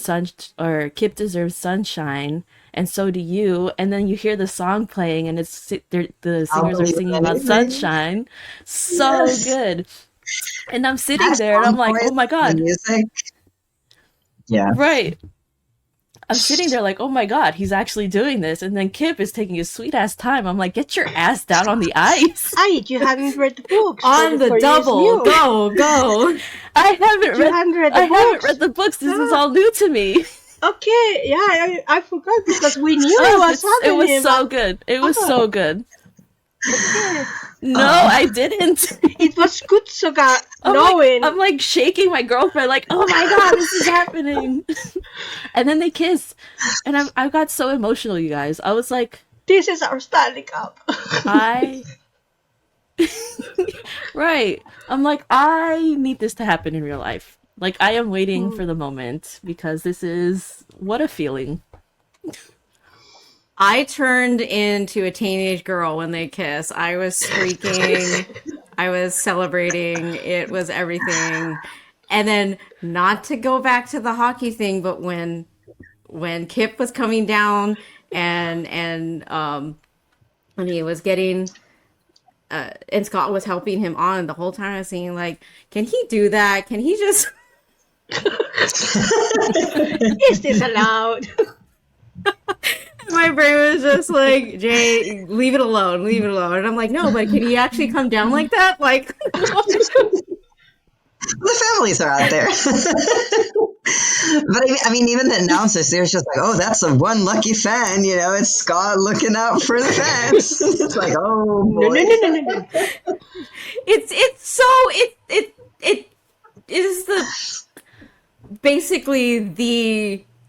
or Kip deserves sunshine and so do you, and then you hear the song playing and the singers are singing about sunshine. So good. And I'm sitting there and I'm like, "Oh my god." The music. Yeah. Right. I'm sitting there like, oh my god, he's actually doing this. And then Kip is taking his sweet ass time. I'm like, get your ass down on the ice. You haven't read the books. On the double. Go. I haven't read the books. This is all new to me. Okay, yeah, I forgot because we knew it was happening. It was so good. It was so good. Okay. No, I didn't. It was good, Soga, knowing. I'm like shaking my girlfriend, like, oh my god, this is happening. And then they kiss. And I got so emotional, you guys. I was like, this is our Stanley Cup. Right. I'm like, I need this to happen in real life. Like, I am waiting for the moment because this is what a feeling. I turned into a teenage girl when they kiss. I was squeaking. I was celebrating. It was everything. And then, not to go back to the hockey thing, but when Kip was coming down and he was getting and Scott was helping him on, the whole time I was thinking, like, can he do that? Can he just Is this allowed? My brain was just like, Jay, leave it alone. And I'm like, no, but can he actually come down like that? Like, the families are out there. But I mean, even the announcers, they're just like, oh, that's the one lucky fan, it's Scott looking out for the fans. It's like, oh boy. No. It's so it is basically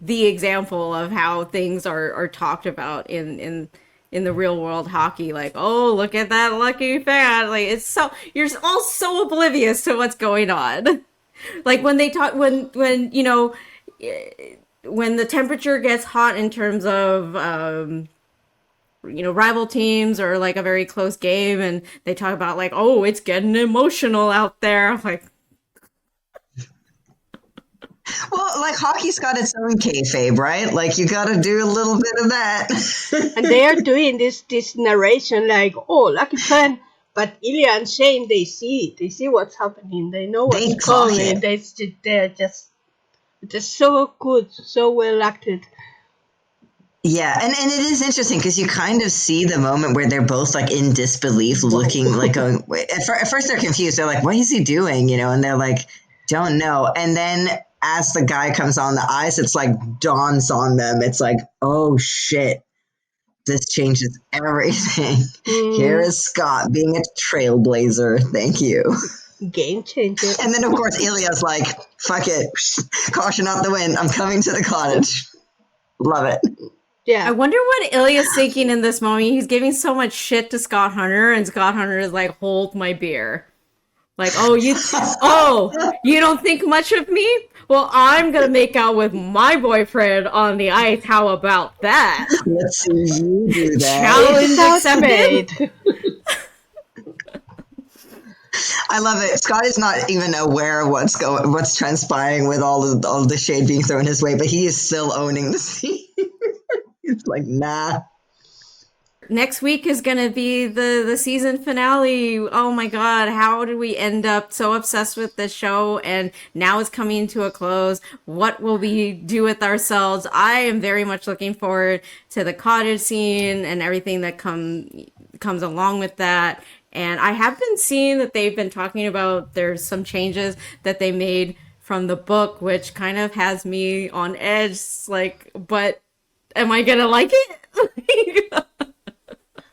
the example of how things are talked about in the real world hockey. Like, oh, look at that lucky fan. Like, it's so, you're all so oblivious to what's going on. Like when they talk, when the temperature gets hot in terms of rival teams or like a very close game, and they talk about like, oh, it's getting emotional out there. Like, well, like, hockey's got its own kayfabe, right? Like, you got to do a little bit of that. And they are doing this narration like, oh, lucky fan. But Ilya and Shane, they see what's happening. They know what's coming. They're just so good, so well acted. Yeah, and it is interesting because you kind of see the moment where they're both like in disbelief, looking like going. At first, they're confused. They're like, "What is he doing?" And they're like, "Don't know." And then as the guy comes on the ice, it's like dawns on them. It's like, "Oh shit, this changes everything." Here is Scott being a trailblazer. Thank you. Game changer. And then of course Ilya's like, "Fuck it, caution out the wind. I'm coming to the cottage." Love it. Yeah. I wonder what Ilya's thinking in this moment. He's giving so much shit to Scott Hunter, and Scott Hunter is like, hold my beer. Like, you don't think much of me? Well, I'm going to make out with my boyfriend on the ice. How about that? Let's see you do that. Challenge accepted. I love it. Scott is not even aware of what's transpiring with all the shade being thrown his way, but he is still owning the scene. It's like, nah. Next week is going to be the season finale. Oh my god, how did we end up so obsessed with this show, and now it's coming to a close? What will we do with ourselves? I am very much looking forward to the cottage scene and everything that comes along with that. And I have been seeing that they've been talking about there's some changes that they made from the book, which kind of has me on edge. Like, but am I gonna like it?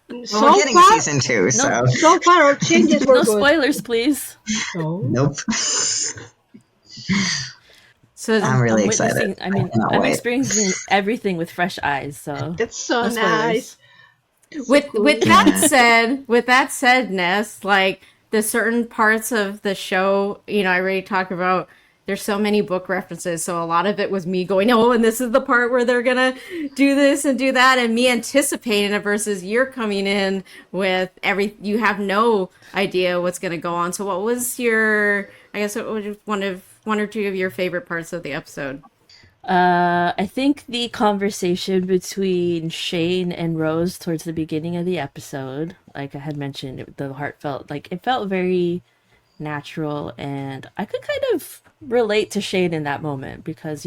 We're getting season 2, so. So far, our changes were no good. spoilers, please. Nope. So I'm really excited. I'm experiencing everything with fresh eyes. So that's so no nice. With that said, Ness, like the certain parts of the show, I already talked about there's so many book references, so a lot of it was me going, oh, and this is the part where they're gonna do this and do that, and me anticipating it versus you're coming in with you have no idea what's gonna go on. So what was your, I guess what was one or two of your favorite parts of the episode? I think the conversation between Shane and Rose towards the beginning of the episode, like I had mentioned, the heartfelt, like it felt very natural, and I could kind of relate to Shane in that moment because,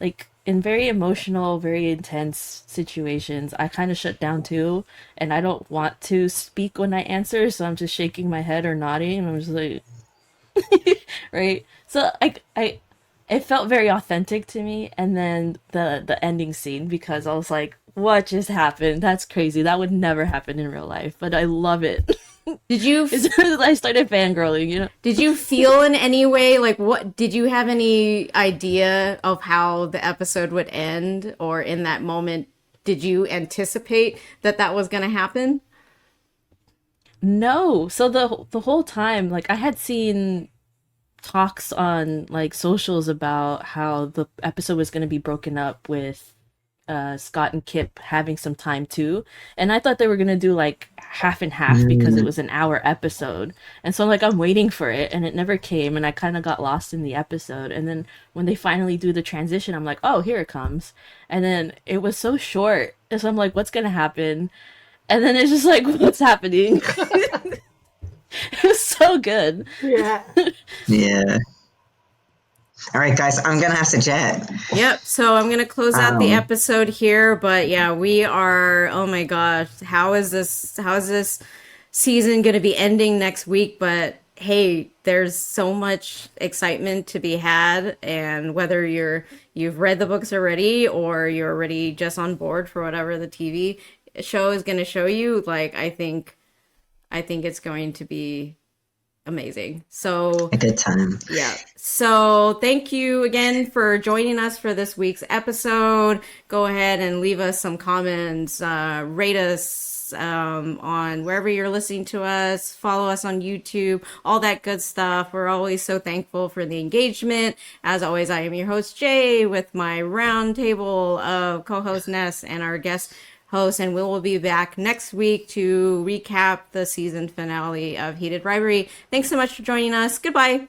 like in very emotional, very intense situations, I kind of shut down too, and I don't want to speak when I answer, so I'm just shaking my head or nodding, and I'm just like, right? So it felt very authentic to me. And then the ending scene, because I was like, what just happened? That's crazy. That would never happen in real life, but I love it. Did you? I started fangirling. Did you feel in any way like what? Did you have any idea of how the episode would end, or in that moment, did you anticipate that was going to happen? No. So the whole time, like I had seen talks on like socials about how the episode was going to be broken up with Scott and Kip having some time too, and I thought they were going to do like half and half because it was an hour episode, and so like I'm waiting for it and it never came, and I kind of got lost in the episode, and then when they finally do the transition, I'm like, oh, here it comes, and then it was so short, and so I'm like, what's going to happen, and then it's just like, what's happening? It was so good. Yeah. Yeah. All right, guys, I'm going to have to jet. Yep. So I'm going to close out the episode here. But yeah, we are, oh my gosh, how is this season going to be ending next week? But hey, there's so much excitement to be had. And whether you've read the books already or you're already just on board for whatever the TV show is going to show you, like, I think it's going to be amazing. So a good time. Yeah. So thank you again for joining us for this week's episode. Go ahead and leave us some comments, rate us on wherever you're listening to us, follow us on YouTube, all that good stuff. We're always so thankful for the engagement. As always, I am your host, Jay, with my round table of co-host Ness and our guest host, and we will be back next week to recap the season finale of Heated Rivalry. Thanks so much for joining us. Goodbye.